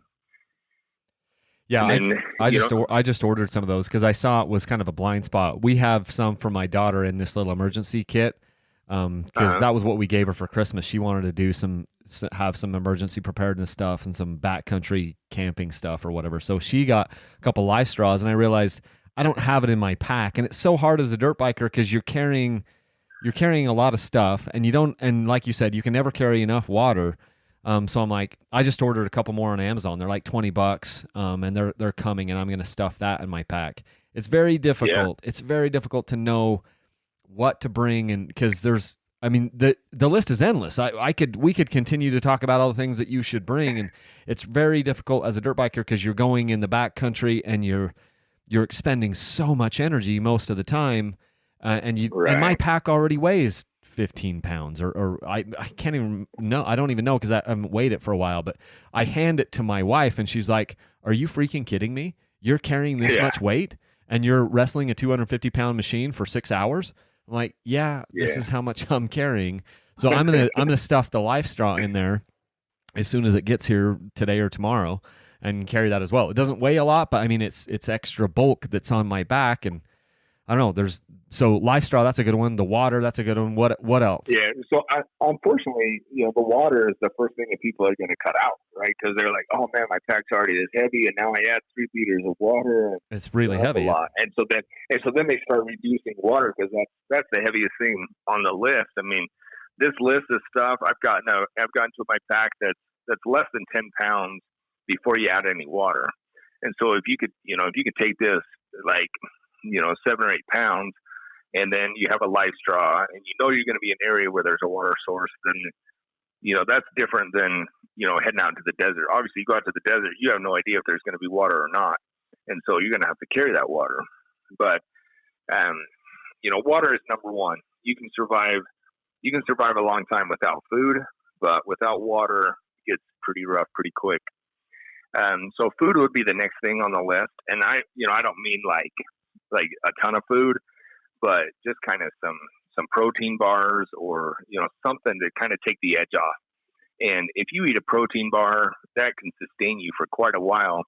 just ordered some of those because I saw it was kind of a blind spot. We have some for my daughter in this little emergency kit because that was what we gave her for Christmas. She wanted to have some emergency preparedness stuff and some backcountry camping stuff or whatever. So she got a couple life straws, and I realized I don't have it in my pack, and it's so hard as a dirt biker because you're carrying a lot of stuff, and like you said, you can never carry enough water. So I'm like, I just ordered a couple more on Amazon. They're like $20, and they're coming, and I'm going to stuff that in my pack. It's very difficult. Yeah. It's very difficult to know what to bring, and because the list is endless. We could continue to talk about all the things that you should bring, and it's very difficult as a dirt biker because you're going in the backcountry and you're expending so much energy most of the time, and my pack already weighs 15 pounds, or I can't even know. I don't even know because I haven't weighed it for a while. But I hand it to my wife, and she's like, "Are you freaking kidding me? You're carrying this much weight, and you're wrestling a 250-pound machine for 6 hours?" I'm like, yeah, this is how much I'm carrying. So I'm gonna stuff the life straw in there as soon as it gets here today or tomorrow, and carry that as well. It doesn't weigh a lot, but I mean, it's extra bulk that's on my back, and I don't know. So life straw, that's a good one. The water, that's a good one. What else? Yeah. So unfortunately, the water is the first thing that people are going to cut out, right? Because they're like, oh man, my pack's already this heavy, and now I add 3 liters of water. It's really heavy. A lot. And so then they start reducing water because that's the heaviest thing on the list. I mean, this list of stuff I've gotten to my pack that's less than 10 pounds before you add any water. And so if you could take this like 7 or 8 pounds, and then you have a life straw, and you're going to be in an area where there's a water source, then that's different than heading out to the desert. Obviously, you go out to the desert, you have no idea if there's going to be water or not, and so you're going to have to carry that water. But water is number one. You can survive a long time without food, but without water, it gets pretty rough pretty quick. So food would be the next thing on the list, and I don't mean like a ton of food, but just kind of some protein bars or something to kind of take the edge off. And if you eat a protein bar, that can sustain you for quite a while.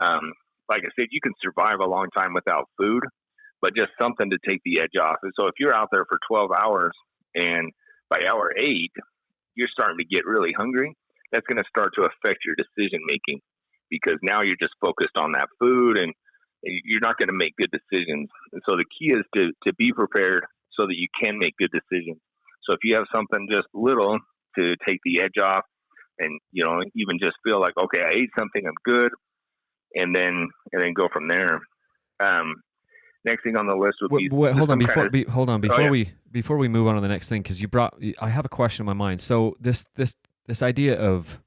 Like I said, you can survive a long time without food, but just something to take the edge off. And so if you're out there for 12 hours and by hour 8 you're starting to get really hungry, that's going to start to affect your decision making, because now you're just focused on that food and you're not going to make good decisions. And so the key is to be prepared so that you can make good decisions. So if you have something just little to take the edge off, and even just feel like, okay, I ate something, I'm good, and then go from there. Next thing on the list would be hold on before we move on to the next thing, because I have a question in my mind. So this idea of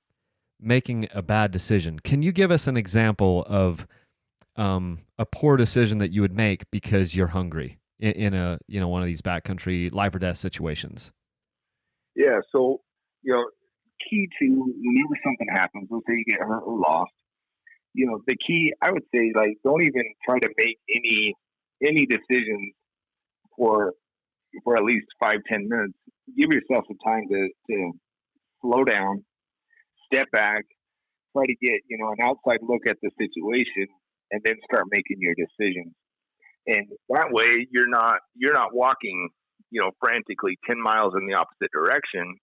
making a bad decision, can you give us an example of a poor decision that you would make because you're hungry in a one of these backcountry life or death situations? Yeah. So key to whenever something happens, let's say you get hurt or lost, the key, I would say, like, don't even try to make any decisions for at least 5-10 minutes. Give yourself some time to slow down, step back, try to get an outside look at the situation, and then start making your decisions. And that way you're not walking frantically 10 miles in the opposite direction.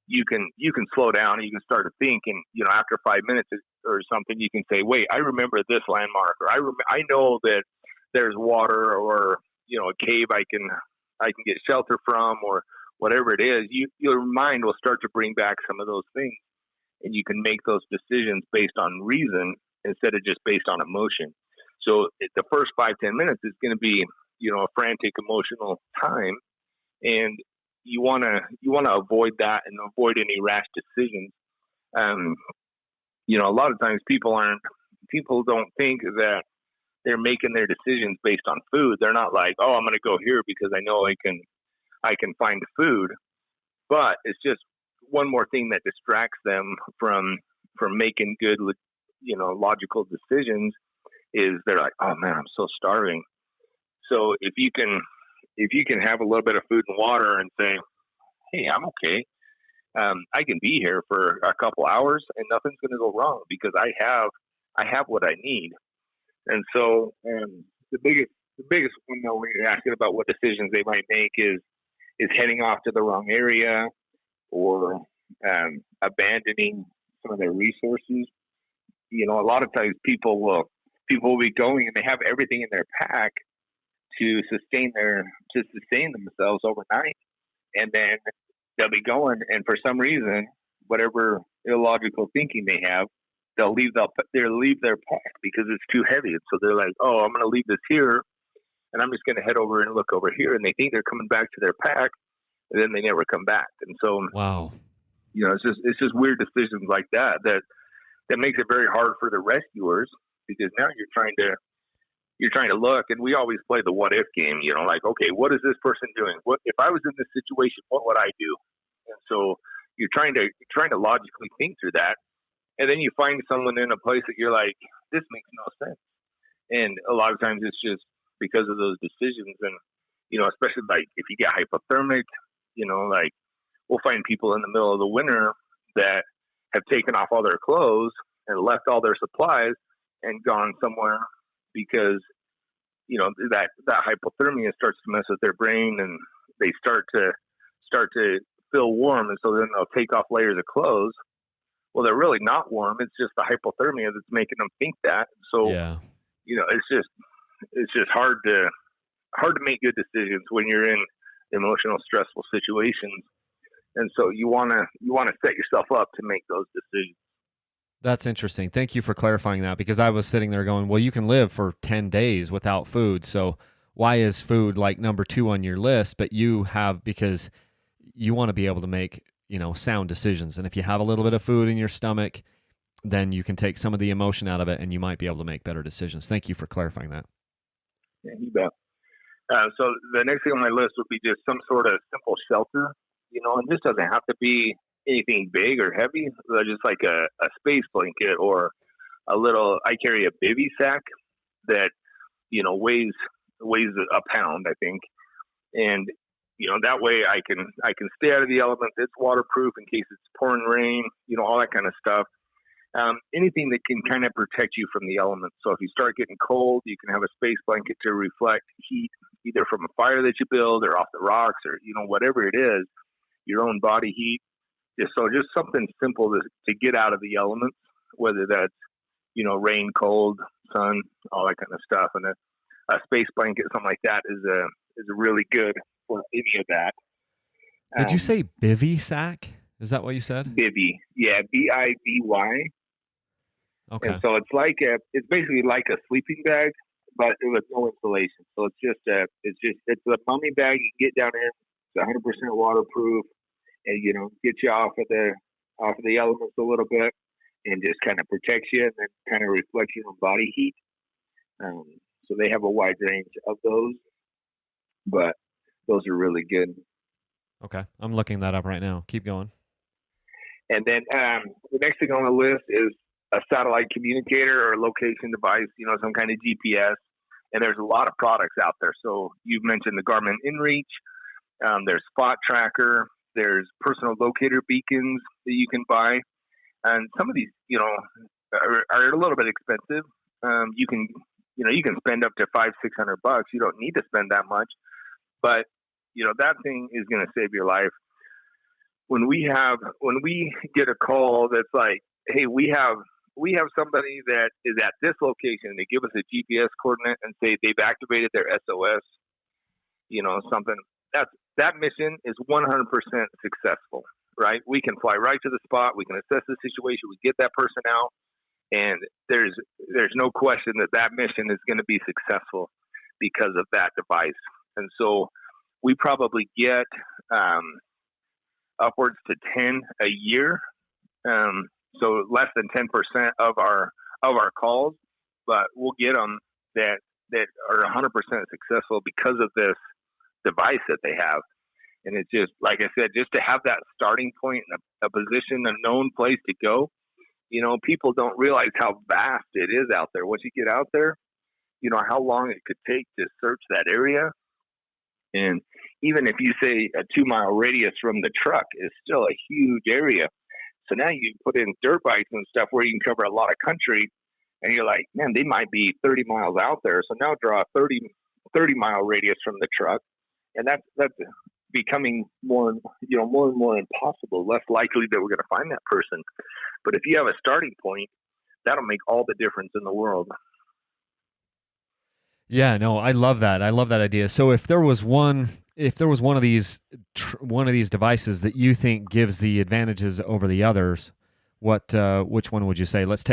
You can slow down and you can start to think, and after 5 minutes or something, you can say, wait, I remember this landmark, or I know that there's water, or a cave I can get shelter from, or whatever it is. Your mind will start to bring back some of those things, and you can make those decisions based on reason instead of just based on emotion. So the first 5-10 minutes is going to be a frantic emotional time, and you want to avoid that and avoid any rash decisions. A lot of times people don't think that they're making their decisions based on food. They're not like, oh, I'm going to go here because I know I can find food. But it's just one more thing that distracts them from making good, logical decisions. Is they're like, oh man, I'm so starving. So if you can have a little bit of food and water and say, hey, I'm okay. I can be here for a couple hours and nothing's going to go wrong because I have what I need. And so the biggest one, though, when you're asking about what decisions they might make is heading off to the wrong area, or abandoning some of their resources. A lot of times people will be going and they have everything in their pack to sustain themselves overnight, and then they'll be going, and for some reason, whatever illogical thinking they have, they'll leave their pack because it's too heavy. And so they're like, oh, I'm going to leave this here, and I'm just going to head over and look over here, and they think they're coming back to their pack, and then they never come back. And so, wow, it's just weird decisions like that makes it very hard for the rescuers, because now you're trying to look, and we always play the what if game, like, okay, what is this person doing? What if I was in this situation, what would I do? And so you're trying to logically think through that. And then you find someone in a place that you're like, this makes no sense. And a lot of times it's just because of those decisions. And, especially like if you get hypothermic, like we'll find people in the middle of the winter that have taken off all their clothes and left all their supplies and gone somewhere because, that hypothermia starts to mess with their brain, and they start to feel warm. And so then they'll take off layers of clothes. Well, they're really not warm. It's just the hypothermia that's making them think that. So, Yeah. It's just hard to make good decisions when you're in emotional, stressful situations. And so you want to set yourself up to make those decisions. That's interesting. Thank you for clarifying that, because I was sitting there going, well, you can live for 10 days without food. So why is food like number 2 on your list? But because you want to be able to make, sound decisions. And if you have a little bit of food in your stomach, then you can take some of the emotion out of it and you might be able to make better decisions. Thank you for clarifying that. Yeah, you bet. So the next thing on my list would be just some sort of simple shelter, and this doesn't have to be anything big or heavy, just like a space blanket or I carry a bivy sack that, weighs a pound, I think. And, that way I can stay out of the elements. It's waterproof in case it's pouring rain, all that kind of stuff. Anything that can kind of protect you from the elements. So if you start getting cold, you can have a space blanket to reflect heat, either from a fire that you build or off the rocks or, whatever it is, your own body heat. Just something simple to get out of the elements, whether that's, rain, cold, sun, all that kind of stuff. And a space blanket, something like that is really good for any of that. Did you say bivy sack? Is that what you said? Bivy. Yeah. Biby. Okay. And so it's basically like a sleeping bag, but with no insulation. So it's a mummy bag you can get down in. It's 100% waterproof, and get you off of the elements a little bit, and just kind of protects you, and then kind of reflects your own body heat. So they have a wide range of those, but those are really good. Okay, I'm looking that up right now. Keep going. And then the next thing on the list is a satellite communicator or a location device, some kind of GPS. And there's a lot of products out there. So you've mentioned the Garmin InReach. There's Spot Tracker. There's personal locator beacons that you can buy. And some of these, are a little bit expensive. You can spend up to $500-600. You don't need to spend that much, but that thing is going to save your life. When we get a call that's like, hey, we have somebody that is at this location, they give us a GPS coordinate and say they've activated their SOS, something, that mission is 100% successful, right? We can fly right to the spot. We can assess the situation. We get that person out, and there's no question that mission is going to be successful because of that device. And so we probably get upwards to 10 a year. So less than 10% of our calls, but we'll get them that are 100% successful because of this device that they have. And it's just, like I said, just to have that starting point and a position, a known place to go. People don't realize how vast it is out there. Once you get out there, how long it could take to search that area. And even if you say a 2-mile radius from the truck is still a huge area. So now you put in dirt bikes and stuff where you can cover a lot of country, and you're like, man, they might be 30 miles out there. So now draw a 30-mile radius from the truck, and that's becoming more and more impossible, less likely that we're going to find that person. But if you have a starting point, that'll make all the difference in the world. Yeah, no, I love that. I love that idea. So if there was one of these devices that you think gives the advantages over the others, which one would you say? Let's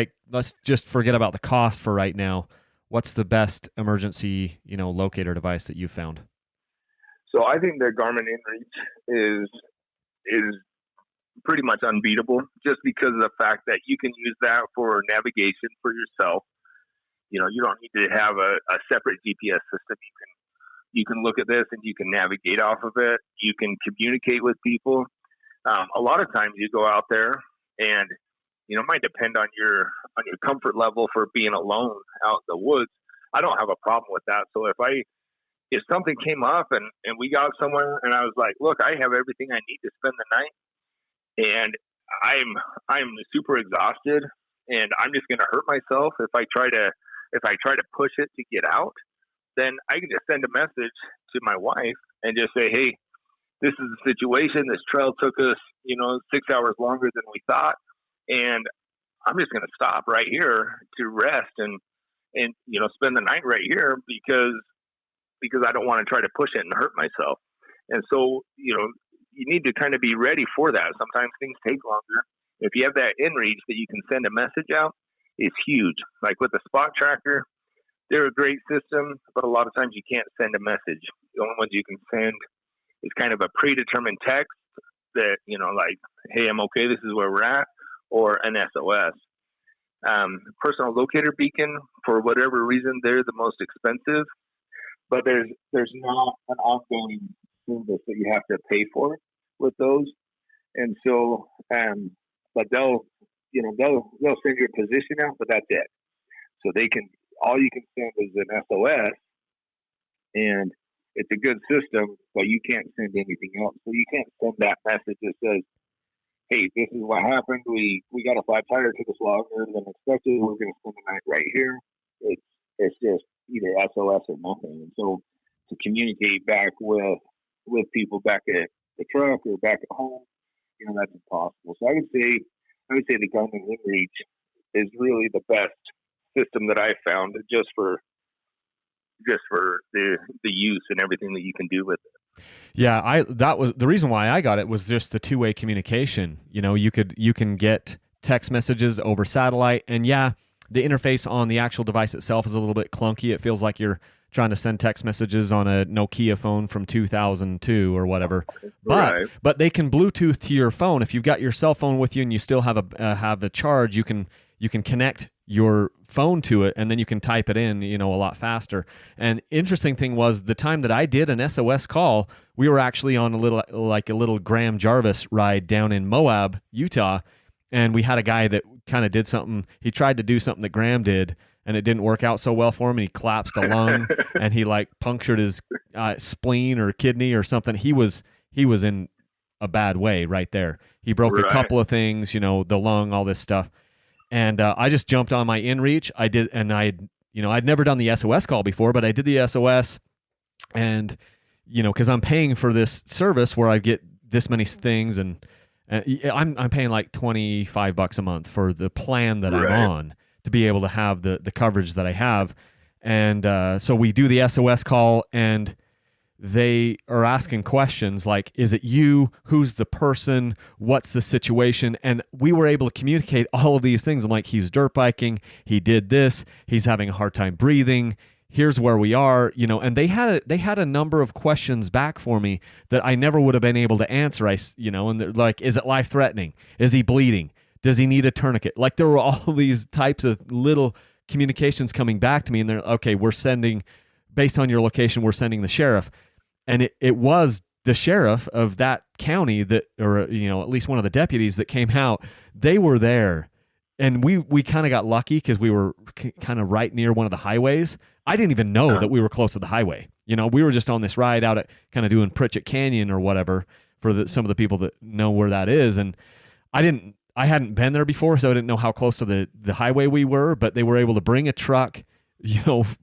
just forget about the cost for right now. What's the best emergency, locator device that you've found? So I think the Garmin InReach is pretty much unbeatable, just because of the fact that you can use that for navigation for yourself. You don't need to have a separate GPS system. You can look at this and you can navigate off of it. You can communicate with people. A lot of times you go out there and, it might depend on your comfort level for being alone out in the woods. I don't have a problem with that. So if something came up and we got somewhere and I was like, look, I have everything I need to spend the night, and I'm super exhausted, and I'm just going to hurt myself if I try to push it to get out, then I can just send a message to my wife and just say, hey, this is the situation. This trail took us, 6 hours longer than we thought. And I'm just going to stop right here to rest and spend the night right here because I don't want to try to push it and hurt myself. And so, you need to kind of be ready for that. Sometimes things take longer. If you have that inReach that you can send a message out, it's huge. Like with the Spot Tracker, they're a great system, but a lot of times you can't send a message. The only ones you can send is kind of a predetermined text that, like, hey, I'm okay, this is where we're at, or an SOS. Personal locator beacon, for whatever reason, they're the most expensive, but there's not an ongoing service that you have to pay for with those. And so, but they'll send your position out, but that's it. So all you can send is an SOS, and it's a good system, but you can't send anything else. So you can't send that message that says, hey, this is what happened. We got a flat tire, took us longer than expected. We're going to spend the night right here. It's just either SOS or nothing. And so to communicate back with people back at the truck or back at home, that's impossible. So I would say the Garmin inReach is really the best system that I've found just for the use and everything that you can do with it. Yeah, that was the reason why I got it, was just the two-way communication. You can get text messages over satellite, and yeah, the interface on the actual device itself is a little bit clunky. It feels like you're trying to send text messages on a Nokia phone from 2002 or whatever. But they can Bluetooth to your phone. If you've got your cell phone with you and you still have a charge, you can connect your phone to it, and then you can type it in, a lot faster. And interesting thing was, the time that I did an SOS call, we were actually on a little Graham Jarvis ride down in Moab, Utah, and we had a guy that kind of did something. He tried to do something that Graham did, and it didn't work out so well for him, and he collapsed a lung, and he punctured his spleen or kidney or something. He was in a bad way right there. He broke a couple of things, the lung, all this stuff. And I just jumped on my inReach. I'd never done the SOS call before, but I did the SOS, and because I'm paying for this service where I get this many things, and I'm paying like $25 a month for the plan that I'm on to be able to have the coverage that I have. And so we do the SOS call, and they are asking questions like, is it you? Who's the person? What's the situation? And we were able to communicate all of these things. I'm like, he's dirt biking. He did this. He's having a hard time breathing. Here's where we are, and they had a number of questions back for me that I never would have been able to answer. And they're like, is it life threatening? Is he bleeding? Does he need a tourniquet? Like, there were all these types of little communications coming back to me, and they're okay, we're sending, based on your location, we're sending the sheriff. And it was the sheriff of that county or at least one of the deputies that came out. They were there, and we kind of got lucky because we were kind of right near one of the highways. I didn't even know that we were close to the highway. We were just on this ride out at kind of doing Pritchett Canyon or whatever for some of the people that know where that is. And I hadn't been there before, so I didn't know how close to the highway we were, but they were able to bring a truck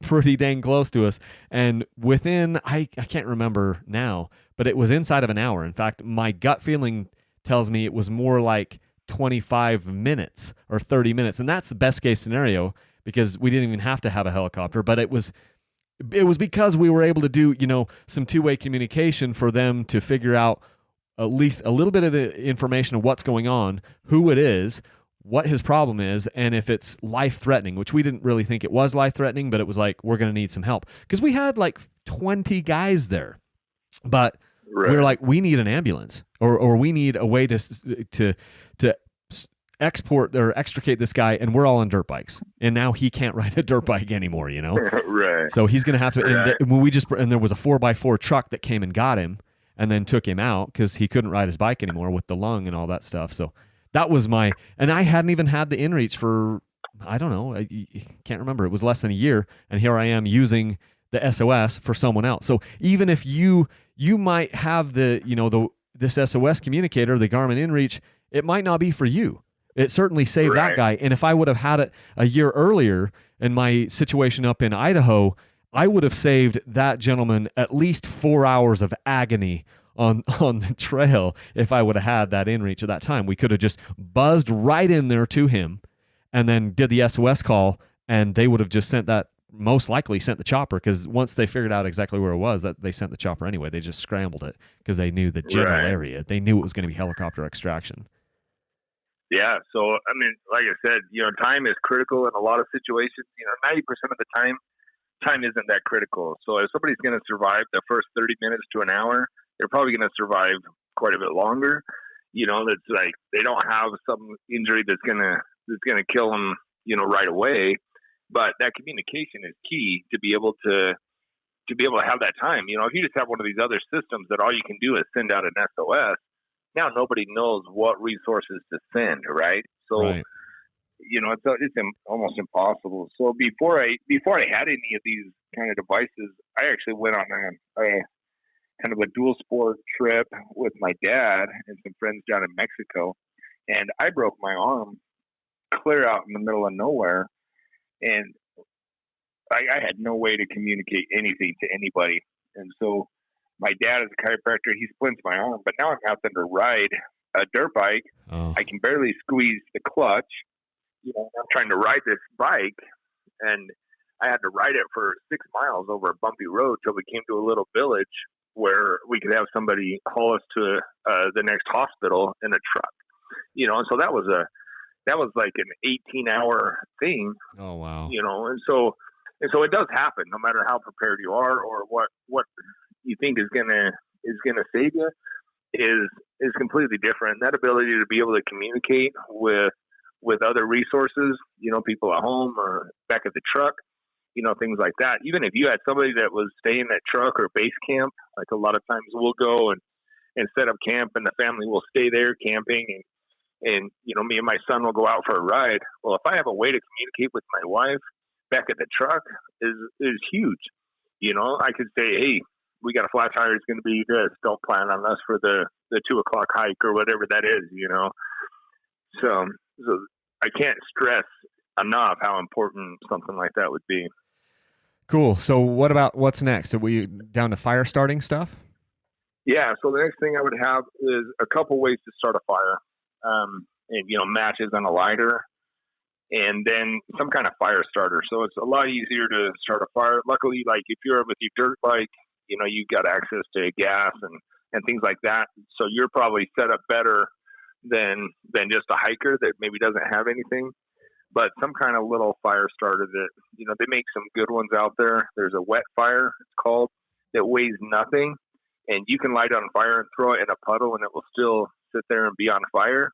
pretty dang close to us. And within, I can't remember now, but it was inside of an hour. In fact, my gut feeling tells me it was more like 25 minutes or 30 minutes. And that's the best case scenario, because we didn't even have to have a helicopter, but it was because we were able to do, some two-way communication for them to figure out at least a little bit of the information of what's going on, who it is, what his problem is, and if it's life-threatening, which we didn't really think it was life-threatening, but it was like, we're going to need some help. Because we had like 20 guys there, but we were like, we need an ambulance, or we need a way to export or extricate this guy, and we're all on dirt bikes, and now he can't ride a dirt bike anymore, Right. So he's going to have to, and there was a 4x4 truck that came and got him and then took him out because he couldn't ride his bike anymore with the lung and all that stuff. So that was and I hadn't even had the inReach for, I don't know, I can't remember. It was less than a year, and here I am using the SOS for someone else. So even if you might have this SOS communicator, the Garmin inReach, it might not be for you. It certainly saved that Right. guy. And if I would have had it a year earlier in my situation up in Idaho, I would have saved that gentleman at least 4 hours of agony on the trail if I would have had that inReach at that time. We could have just buzzed right in there to him and then did the SOS call, and they would have just sent that, most likely sent the chopper, because once they figured out exactly where it was, that they sent the chopper anyway. They just scrambled it because they knew the general Right. area. They knew it was going to be helicopter extraction. Yeah. So, I mean, like I said, time is critical in a lot of situations. 90% of the time isn't that critical. So if somebody's going to survive the first 30 minutes to an hour, they're probably going to survive quite a bit longer. That's like they don't have some injury that's going to kill them, right away. But that communication is key to be able to have that time. If you just have one of these other systems that all you can do is send out an SOS, now nobody knows what resources to send, right? So, Right. it's almost impossible. So before I had any of these kind of devices, I actually went on a kind of a dual sport trip with my dad and some friends down in Mexico, and I broke my arm clear out in the middle of nowhere, and I had no way to communicate anything to anybody. And so my dad is a chiropractor. He splints my arm, but now I'm having to ride a dirt bike. Oh. I can barely squeeze the clutch. I'm trying to ride this bike, and I had to ride it for 6 miles over a bumpy road till we came to a little village where we could have somebody haul us to the next hospital in a truck. And so that was like an 18-hour thing. Oh, wow. And so it does happen, no matter how prepared you are or what you think is gonna save you is completely different. That ability to be able to communicate with other resources, people at home or back at the truck, things like that. Even if you had somebody that was staying at truck or base camp, like a lot of times we'll go and set up camp, and the family will stay there camping, and me and my son will go out for a ride. Well, if I have a way to communicate with my wife back at the truck is huge. I could say, hey, we got a flat tire. It's going to be this. Don't plan on us for the 2 o'clock hike or whatever that is, So I can't stress enough how important something like that would be. Cool. So what's next? Are we down to fire starting stuff? Yeah. So the next thing I would have is a couple ways to start a fire. And, matches on a lighter, and then some kind of fire starter. So it's a lot easier to start a fire. Luckily, like if you're with your dirt bike, you've got access to gas and things like that. So you're probably set up better than just a hiker that maybe doesn't have anything. But some kind of little fire starter that, they make some good ones out there. There's a wet fire, it's called, that weighs nothing. And you can light it on fire and throw it in a puddle, and it will still sit there and be on fire.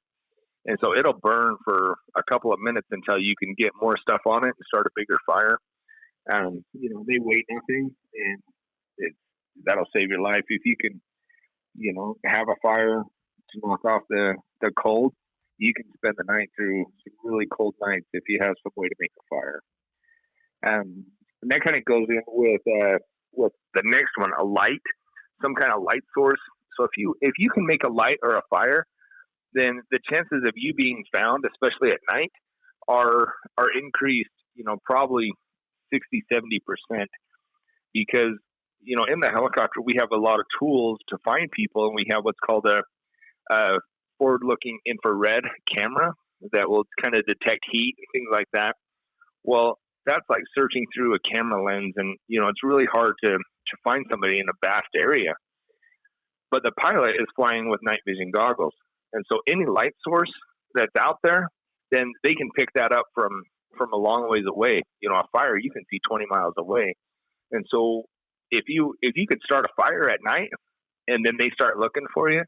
And so it'll burn for a couple of minutes until you can get more stuff on it and start a bigger fire. They weigh nothing, and that'll save your life. If you can, have a fire to knock off the cold, you can spend the night through some really cold nights if you have some way to make a fire. And that kind of goes in with the next one, a light, some kind of light source. So if you can make a light or a fire, then the chances of you being found, especially at night, are increased, probably 60-70%, because, in the helicopter, we have a lot of tools to find people, and we have what's called a forward-looking infrared camera that will kind of detect heat and things like that. Well, that's like searching through a camera lens, and, it's really hard to find somebody in a vast area. But the pilot is flying with night vision goggles. And so any light source that's out there, then they can pick that up from a long ways away. A fire you can see 20 miles away. And so if you could start a fire at night and then they start looking for you,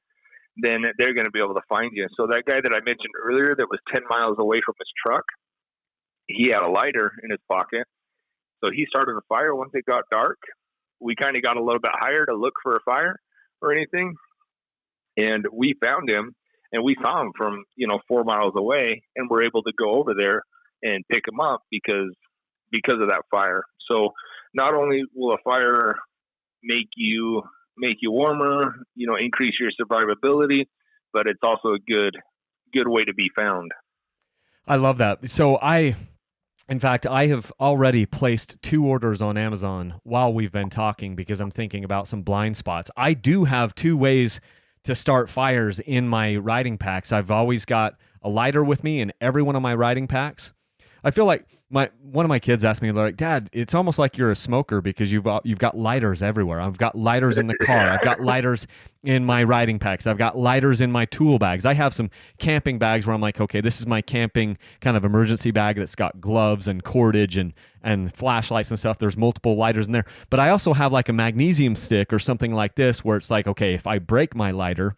then they're going to be able to find you. So that guy that I mentioned earlier that was 10 miles away from his truck, he had a lighter in his pocket. So he started a fire once it got dark. We kind of got a little bit higher to look for a fire or anything. And we found him. And we saw him from, 4 miles away, and we're able to go over there and pick him up because of that fire. So not only will a fire make you warmer, increase your survivability, but it's also a good way to be found. I love that. In fact, I have already placed 2 orders on Amazon while we've been talking because I'm thinking about some blind spots. I do have 2 ways to start fires in my riding packs. I've always got a lighter with me in every one of my riding packs. I feel like one of my kids asked me, they're like, "Dad, it's almost like you're a smoker because you've got lighters everywhere. I've got lighters in the car. I've got lighters in my riding packs. I've got lighters in my tool bags. I have some camping bags where I'm like, okay, this is my camping kind of emergency bag that's got gloves and cordage and flashlights and stuff. There's multiple lighters in there. But I also have like a magnesium stick or something like this where it's like, okay, if I break my lighter,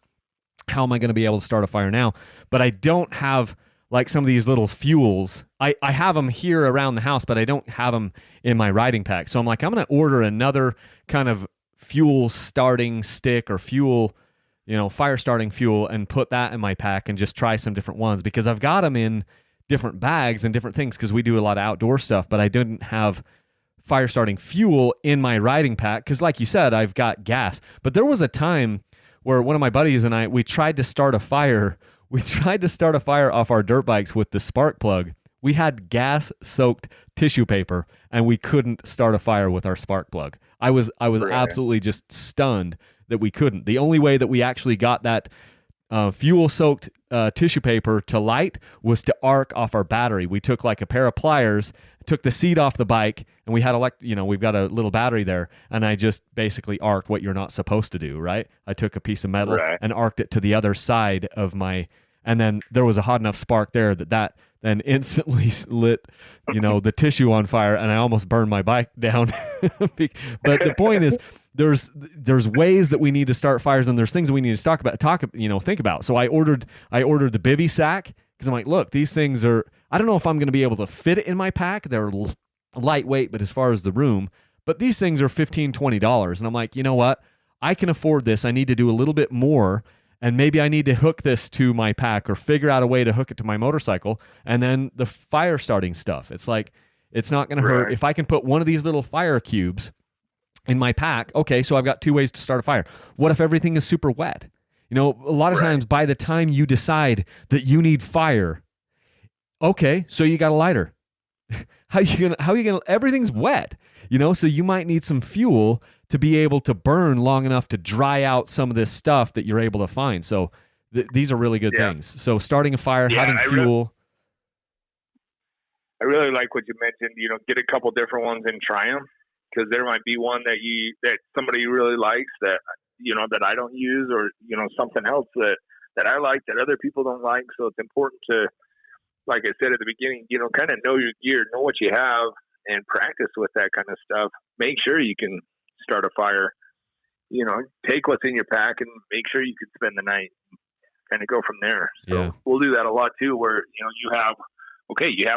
how am I going to be able to start a fire now? But I don't have like some of these little fuels. I have them here around the house, but I don't have them in my riding pack. So I'm like, I'm going to order another kind of fuel starting stick or fuel, fire starting fuel, and put that in my pack and just try some different ones because I've got them in different bags and different things because we do a lot of outdoor stuff, but I didn't have fire starting fuel in my riding pack because like you said, I've got gas. But there was a time where one of my buddies and I, we tried to start a fire. We tried to start a fire off our dirt bikes with the spark plug. We had gas-soaked tissue paper, and we couldn't start a fire with our spark plug. I was absolutely just stunned that we couldn't. The only way that we actually got that fuel-soaked tissue paper to light was to arc off our battery. We took like a pair of pliers, took the seat off the bike, and we had we've got a little battery there, and I just basically arced what you're not supposed to do, right? I took a piece of metal and arced it to the other side of my, and then there was a hot enough spark there that then instantly lit, the tissue on fire, and I almost burned my bike down. But the point is, there's ways that we need to start fires, and there's things that we need to think about. So I ordered the bivy sack because I'm like, look, these things are. I don't know if I'm going to be able to fit it in my pack. They're lightweight, but as far as the room, but these things are $15-$20, and I'm like, you know what? I can afford this. I need to do a little bit more. And maybe I need to hook this to my pack or figure out a way to hook it to my motorcycle. And then the fire starting stuff. It's like, it's not going to hurt. If I can put one of these little fire cubes in my pack, okay, so I've got 2 ways to start a fire. What if everything is super wet? A lot of times by the time you decide that you need fire, okay, so you got a lighter. How you gonna, everything's wet, so you might need some fuel to be able to burn long enough to dry out some of this stuff that you're able to find. So these are really good things. So starting a fire, having fuel. I really like what you mentioned, get a couple different ones and try them because there might be one that somebody really likes that, that I don't use or, something else that I like that other people don't like. So it's important to, like I said at the beginning, kind of know your gear, know what you have and practice with that kind of stuff. Make sure you can start a fire, take what's in your pack and make sure you can spend the night, kind of go from there. So we'll do that a lot too, where, you have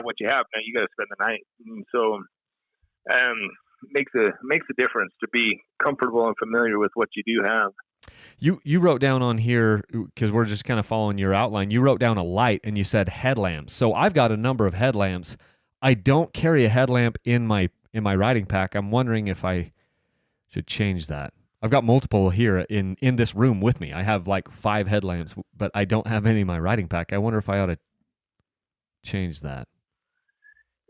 what you have. Now you got to spend the night. And so, makes a difference to be comfortable and familiar with what you do have. You wrote down on here, because we're just kind of following your outline, you wrote down a light and you said headlamps. So I've got a number of headlamps. I don't carry a headlamp in my riding pack. I'm wondering if I should change that. I've got multiple here in this room with me. I have like 5 headlamps, but I don't have any in my riding pack. I wonder if I ought to change that.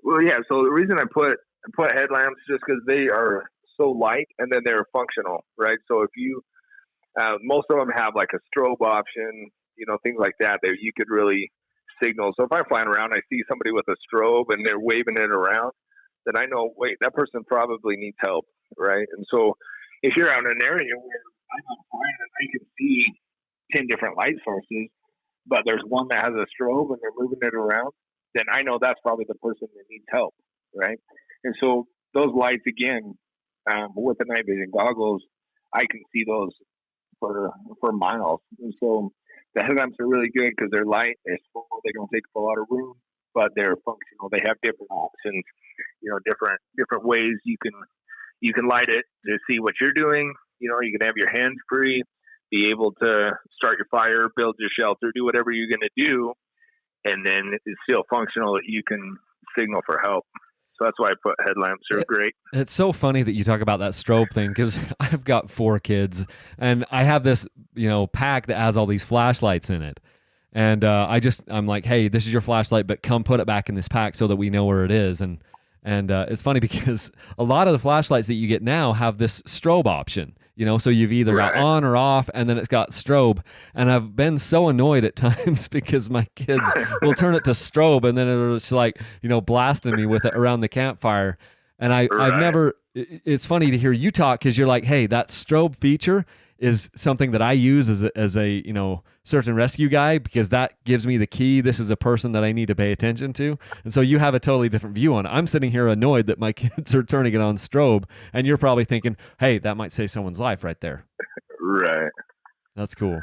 Well, yeah. So the reason I put headlamps just because they are so light and then they're functional, right? So if you most of them have like a strobe option, things like that you could really signal. So if I'm flying around, I see somebody with a strobe and they're waving it around, then I know, wait, that person probably needs help, right? And so if you're out in an area where I'm on fire and I can see 10 different light sources, but there's one that has a strobe and they're moving it around, then I know that's probably the person that needs help, right? And so those lights, again, with the night vision goggles, I can see those for miles. And so the headlamps are really good because they're light, they're small, they don't take up a lot of room, but they're functional. They have different options, different ways you can light it to see what you're doing. You can have your hands free, be able to start your fire, build your shelter, do whatever you're going to do, and then it's still functional that you can signal for help. So that's why I put headlamps are great. It's so funny that you talk about that strobe thing because I've got 4 kids and I have this, pack that has all these flashlights in it. And I'm like, hey, this is your flashlight, but come put it back in this pack so that we know where it is. And it's funny because a lot of the flashlights that you get now have this strobe option, so you've either got Right. on or off, and then it's got strobe. And I've been so annoyed at times because my kids will turn it to strobe, and then it's like, blasting me with it around the campfire. And I've Right. never, it's funny to hear you talk because you're like, hey, that strobe feature is something that I use as a search and rescue guy, because that gives me the key. This is a person that I need to pay attention to. And so you have a totally different view on it. I'm sitting here annoyed that my kids are turning it on strobe, and you're probably thinking, hey, that might save someone's life right there. Right. That's cool.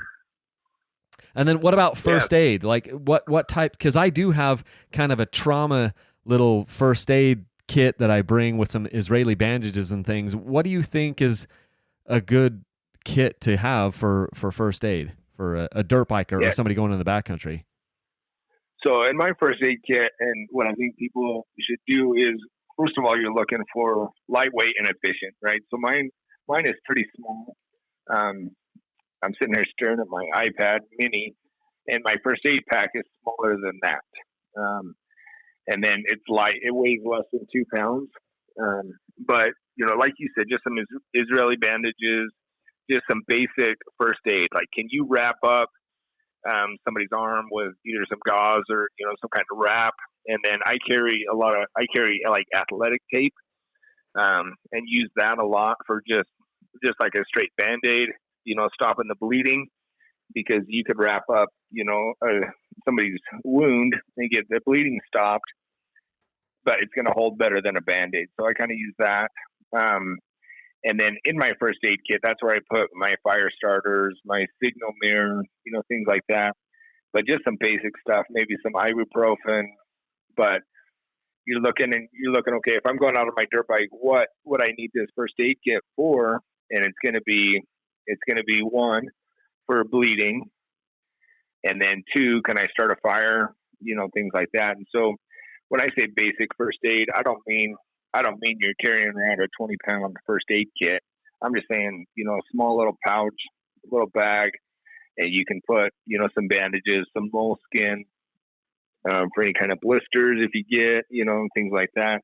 And then what about Yeah. first aid? Like what type? Because I do have kind of a trauma little first aid kit that I bring with some Israeli bandages and things. What do you think is a good kit to have for first aid for a dirt biker or somebody going in the backcountry? So in my first aid kit, and what I think people should do is, first of all, you're looking for lightweight and efficient, right? So mine is pretty small. Um, I'm sitting here staring at my iPad mini, and my first aid pack is smaller than that. And then it's light; it weighs less than 2 pounds. But like you said, just some Israeli bandages, just some basic first aid. Like, can you wrap up somebody's arm with either some gauze or some kind of wrap? And then I carry like athletic tape, and use that a lot for just like a straight Band-Aid, stopping the bleeding, because you could wrap up somebody's wound and get the bleeding stopped, but it's going to hold better than a Band-Aid. So I kind of use that. And then in my first aid kit, that's where I put my fire starters, my signal mirror, things like that. But just some basic stuff, maybe some ibuprofen. But you're looking, okay, if I'm going out on my dirt bike, what would I need this first aid kit for? And it's going to be one, for bleeding. And then 2, can I start a fire? Things like that. And so when I say basic first aid, I don't mean you're carrying around a 20-pound first aid kit. I'm just saying, a small little pouch, a little bag, and you can put, some bandages, some moleskin, for any kind of blisters if you get, things like that,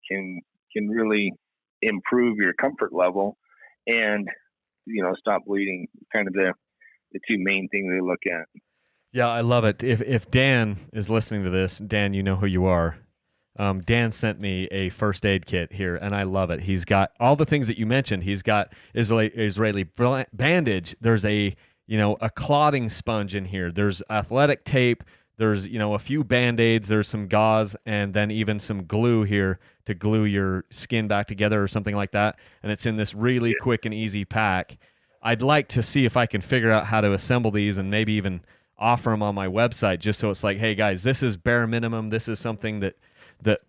can really improve your comfort level and, stop bleeding. Kind of the 2 main things they look at. Yeah, I love it. If Dan is listening to this, Dan, you know who you are. Dan sent me a first aid kit here, and I love it. He's got all the things that you mentioned. He's got Israeli bandage. There's a clotting sponge in here. There's athletic tape. There's a few Band-Aids. There's some gauze, and then even some glue here to glue your skin back together or something like that. And it's in this really quick and easy pack. I'd like to see if I can figure out how to assemble these and maybe even offer them on my website, just so it's like, hey guys, this is bare minimum. This is something that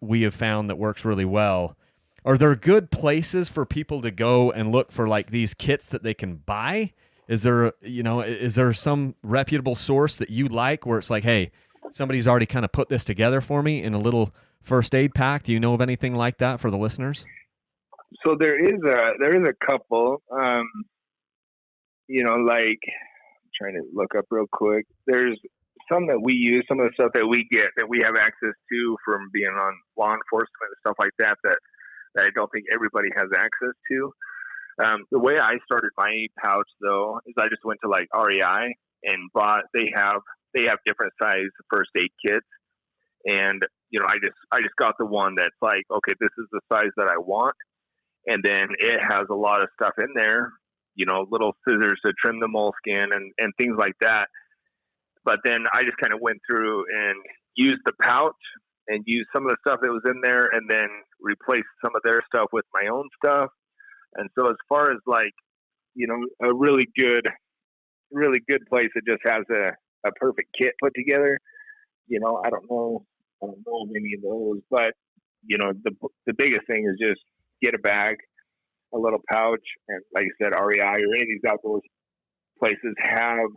we have found that works really well. Are there good places for people to go and look for like these kits that they can buy? Is there some reputable source that you like where it's like, hey, somebody's already kind of put this together for me in a little first aid pack? Do you know of anything like that for the listeners? So there is a couple, like, I'm trying to look up real quick. There's some that we use, some of the stuff that we get, that we have access to from being on law enforcement and stuff like that, that I don't think everybody has access to. The way I started my pouch, though, is I just went to like REI and bought. They have different size first aid kits, and I just got the one that's like, okay, this is the size that I want, and then it has a lot of stuff in there, little scissors to trim the moleskin and things like that. But then I just kind of went through and used the pouch and used some of the stuff that was in there, and then replaced some of their stuff with my own stuff. And so as far as like, a really good place that just has a perfect kit put together, I don't know of any of those, but the biggest thing is just get a bag, a little pouch, and like I said, REI or any of these outdoor places have,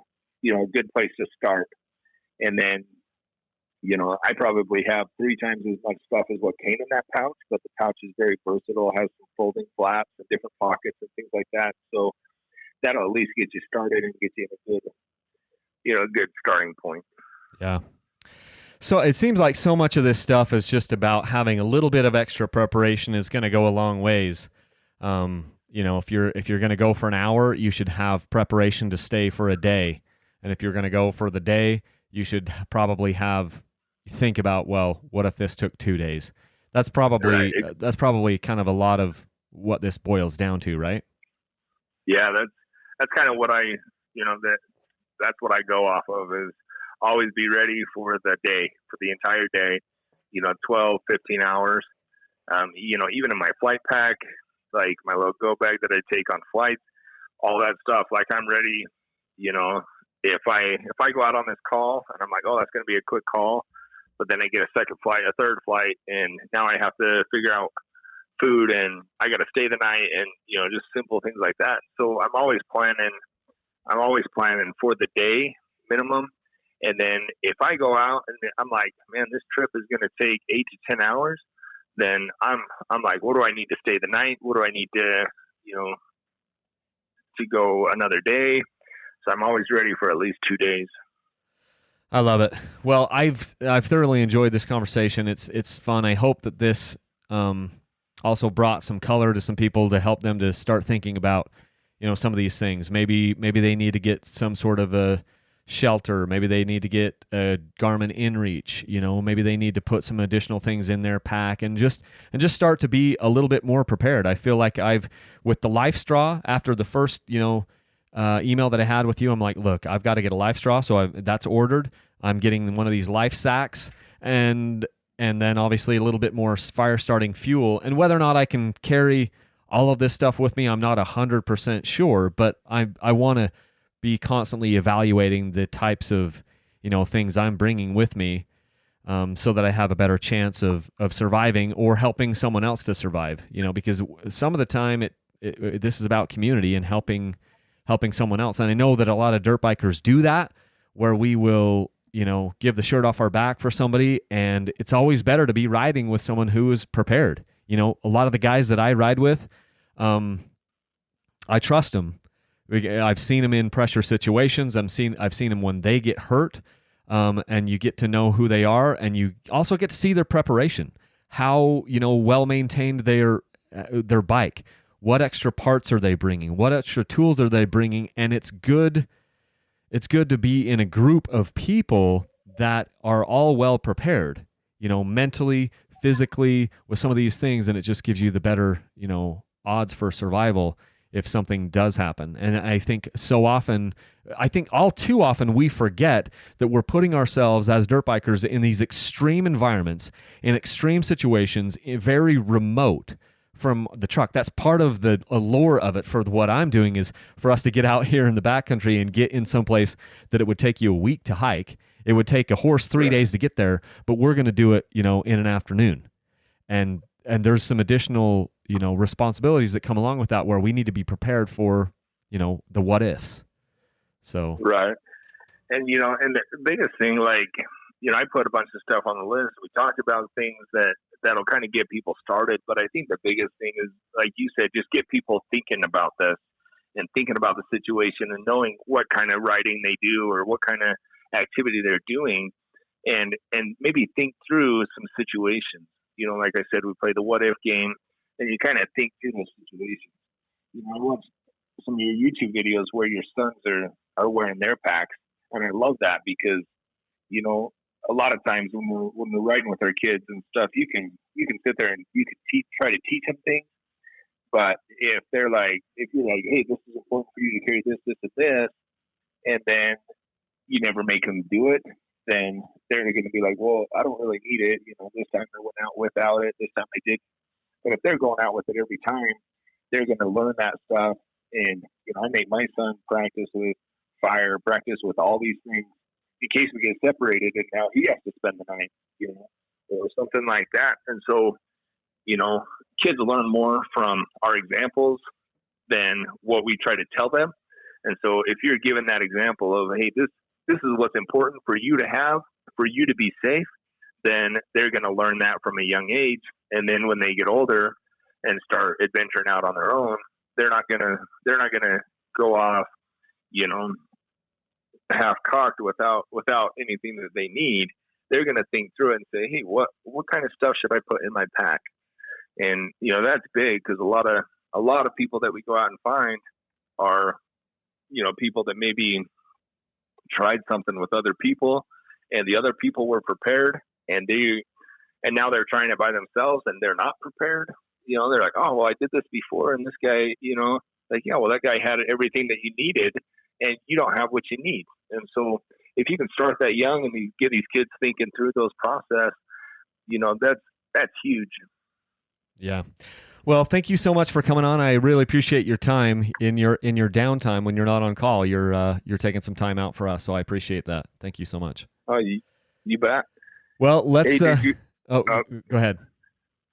a good place to start. And then, I probably have 3 times as much stuff as what came in that pouch, but the pouch is very versatile, has some folding flaps and different pockets and things like that. So that'll at least get you started and get you in a good starting point. Yeah. So it seems like so much of this stuff is just about having a little bit of extra preparation is going to go a long ways. If you're going to go for an hour, you should have preparation to stay for a day, and if you're going to go for the day, you should probably think about, well, what if this took 2 days? That's Right. probably kind of a lot of what this boils down to, right? Yeah, that's kind of what that's what I go off of, is always be ready for the day, for the entire day, 12, 15 hours. Even in my flight pack, like my little go bag that I take on flights, all that stuff, like I'm ready, you know, if I go out on this call and I'm like, oh, that's going to be a quick call, but then I get a second flight, a third flight, and now I have to figure out food and I got to stay the night, and, just simple things like that. So I'm always planning for the day minimum. And then if I go out and I'm like, man, this trip is going to take 8 to 10 hours, then I'm like, what do I need to stay the night? What do I need to, to go another day? So I'm always ready for at least 2 days. I love it. Well, I've thoroughly enjoyed this conversation. It's fun. I hope that this also brought some color to some people to help them to start thinking about, some of these things. Maybe they need to get some sort of a shelter. Maybe they need to get a Garmin InReach. Maybe they need to put some additional things in their pack and just start to be a little bit more prepared. I feel like with the Life Straw, after the first email that I had with you, I'm like, look, I've got to get a Life Straw, so that's ordered. I'm getting one of these Life Sacks, and then obviously a little bit more fire starting fuel. And whether or not I can carry all of this stuff with me, I'm not 100% sure, but I want to be constantly evaluating the types of things I'm bringing with me, so that I have a better chance of surviving or helping someone else to survive. Because some of the time this is about community and helping someone else. And I know that a lot of dirt bikers do that, where we will give the shirt off our back for somebody, and it's always better to be riding with someone who is prepared. A lot of the guys that I ride with, I trust them. I've seen them in pressure situations. I've seen them when they get hurt, and you get to know who they are, and you also get to see their preparation, how well maintained their bike, what extra parts are they bringing, what extra tools are they bringing, and it's good to be in a group of people that are all well prepared, mentally, physically, with some of these things, and it just gives you the better odds for survival if something does happen. And I think all too often we forget that we're putting ourselves as dirt bikers in these extreme environments, in extreme situations, very remote from the truck. That's part of the allure of it. For what I'm doing is for us to get out here in the backcountry and get in some place that it would take you a week to hike. It would take a horse 3 days to get there, but we're going to do it, in an afternoon. And there's some additional, responsibilities that come along with that, where we need to be prepared for, the what ifs. So right. And and the biggest thing, like, I put a bunch of stuff on the list. We talked about things that'll kind of get people started, but I think the biggest thing is, like you said, just get people thinking about this and thinking about the situation and knowing what kind of riding they do or what kind of activity they're doing, and maybe think through some situations. Like I said, we play the what if game, and you kind of think through those situations. I watched some of your YouTube videos where your sons are wearing their packs, and I love that because a lot of times when we're riding with our kids and stuff, you can sit there and you can try to teach them things, but if you're like, hey, this is important for you to carry this, this, and this, and then you never make them do it, then they're going to be like, well, I don't really need it. This time I went out without it. This time I did. But if they're going out with it every time, they're going to learn that stuff. And, I make my son practice with fire, practice with all these things in case we get separated and now he has to spend the night, or something like that. And so, kids learn more from our examples than what we try to tell them. And so if you're given that example of, hey, this is what's important for you to have, for you to be safe, then they're going to learn that from a young age. And then when they get older and start adventuring out on their own, they're not going to go off, half cocked without anything that they need, they're going to think through it and say, hey, what kind of stuff should I put in my pack? And that's big, because a lot of people that we go out and find are people that maybe tried something with other people, and the other people were prepared, and now they're trying it by themselves and they're not prepared. They're like, oh, well, I did this before, and this guy, like, yeah, well, that guy had everything that he needed, and you don't have what you need. And so if you can start that young and you get these kids thinking through those process, that's huge. Yeah. Well, thank you so much for coming on. I really appreciate your time in your downtime when you're not on call. You're taking some time out for us, so I appreciate that. Thank you so much. Oh, you bet. Well, let's. Go ahead.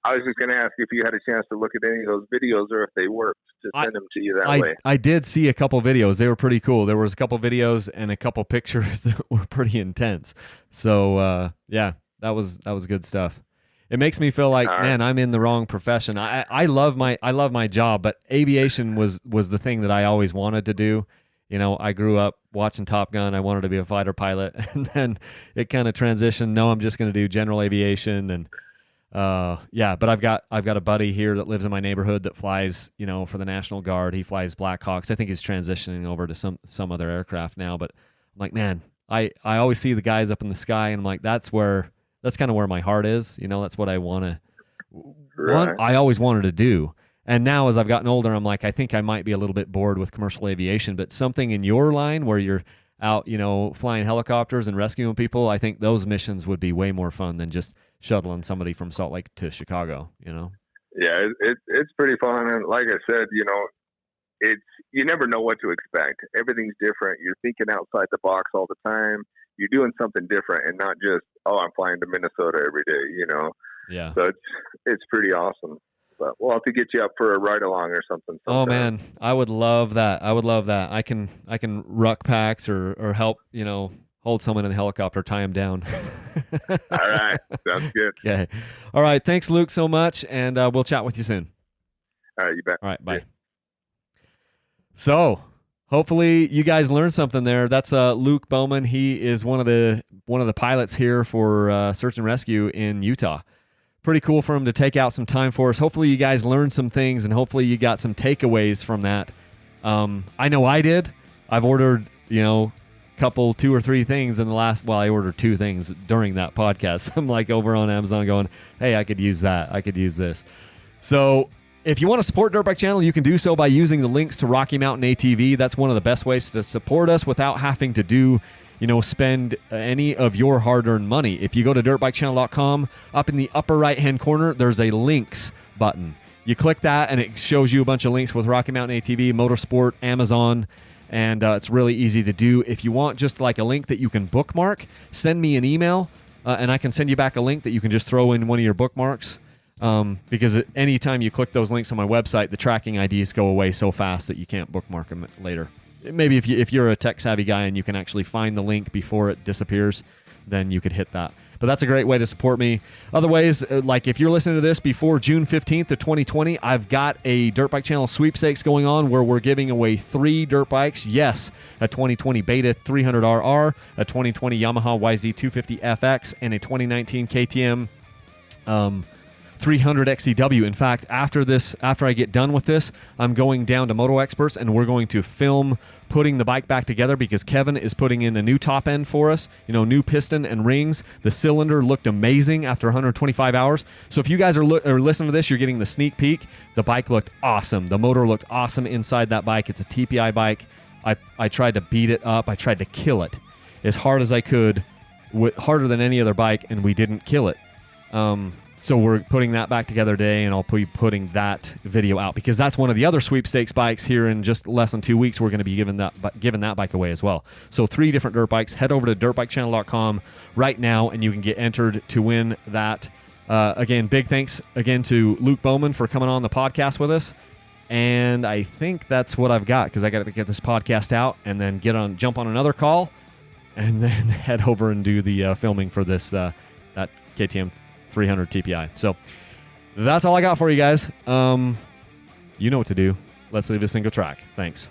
I was just going to ask if you had a chance to look at any of those videos, or if they worked, to send them to you that way. I did see a couple videos. They were pretty cool. There was a couple videos and a couple pictures that were pretty intense. So yeah, that was good stuff. It makes me feel like, man, I'm in the wrong profession. I love my job, but aviation was the thing that I always wanted to do. I grew up watching Top Gun. I wanted to be a fighter pilot, and then it kind of transitioned. No, I'm just going to do general aviation, and yeah. But I've got a buddy here that lives in my neighborhood that flies, for the National Guard. He flies Blackhawks. I think he's transitioning over to some other aircraft now. But I'm like, man, I always see the guys up in the sky, and I'm like, that's kind of where my heart is. That's what I want to. Right. I always wanted to do. And now as I've gotten older, I'm like, I think I might be a little bit bored with commercial aviation, but something in your line where you're out, flying helicopters and rescuing people, I think those missions would be way more fun than just shuttling somebody from Salt Lake to Chicago, Yeah, it's pretty fun. And like I said, you never know what to expect. Everything's different. You're thinking outside the box all the time. You're doing something different, and not just, I'm flying to Minnesota every day, Yeah. So it's pretty awesome. But we'll have to get you up for a ride along or something sometime. Oh man, I would love that. I can ruck packs or help, hold someone in the helicopter, tie them down. All right. Sounds good. Okay. All right. Thanks, Luke, so much, and we'll chat with you soon. All right, you bet. All right, bye. Yeah. So, hopefully you guys learned something there. That's Luke Bowman. He is one of the pilots here for search and rescue in Utah. Pretty cool for him to take out some time for us. Hopefully you guys learned some things, and hopefully you got some takeaways from that. I know I did. I've ordered, couple 2 or 3 things in the last. I ordered 2 things during that podcast. I'm like over on Amazon going, hey, I could use that. I could use this. So if you want to support Dirtbike Channel, you can do so by using the links to Rocky Mountain ATV. That's one of the best ways to support us without having to spend any of your hard-earned money. If you go to dirtbikechannel.com, up in the upper right-hand corner, there's a links button. You click that, and it shows you a bunch of links with Rocky Mountain ATV, Motorsport, Amazon, and it's really easy to do. If you want just like a link that you can bookmark, send me an email, and I can send you back a link that you can just throw in one of your bookmarks, because anytime you click those links on my website, the tracking IDs go away so fast that you can't bookmark them later. Maybe if you're a tech-savvy guy and you can actually find the link before it disappears, then you could hit that. But that's a great way to support me. Other ways, like if you're listening to this before June 15th of 2020, I've got a Dirt Bike Channel sweepstakes going on where we're giving away 3 dirt bikes. Yes, a 2020 Beta 300RR, a 2020 Yamaha YZ250FX, and a 2019 KTM 300 XCW. In fact, after I get done with this, I'm going down to Moto Experts, and we're going to film putting the bike back together because Kevin is putting in a new top end for us, new piston and rings. The cylinder looked amazing after 125 hours. So if you guys are listening to this, you're getting the sneak peek. The bike looked awesome. The motor looked awesome inside that bike. It's a TPI bike. I tried to beat it up. I tried to kill it as hard as I could, harder than any other bike, and we didn't kill it. So we're putting that back together today, and I'll be putting that video out because that's one of the other sweepstakes bikes here in just less than 2 weeks. We're going to be giving that bike away as well. So 3 different dirt bikes. Head over to dirtbikechannel.com right now, and you can get entered to win that. Again, big thanks again to Luke Bowman for coming on the podcast with us. And I think that's what I've got because I got to get this podcast out and then jump on another call, and then head over and do the filming for this that KTM 300 TPI. So that's all I got for you guys. You know what to do. Let's leave this single track. Thanks.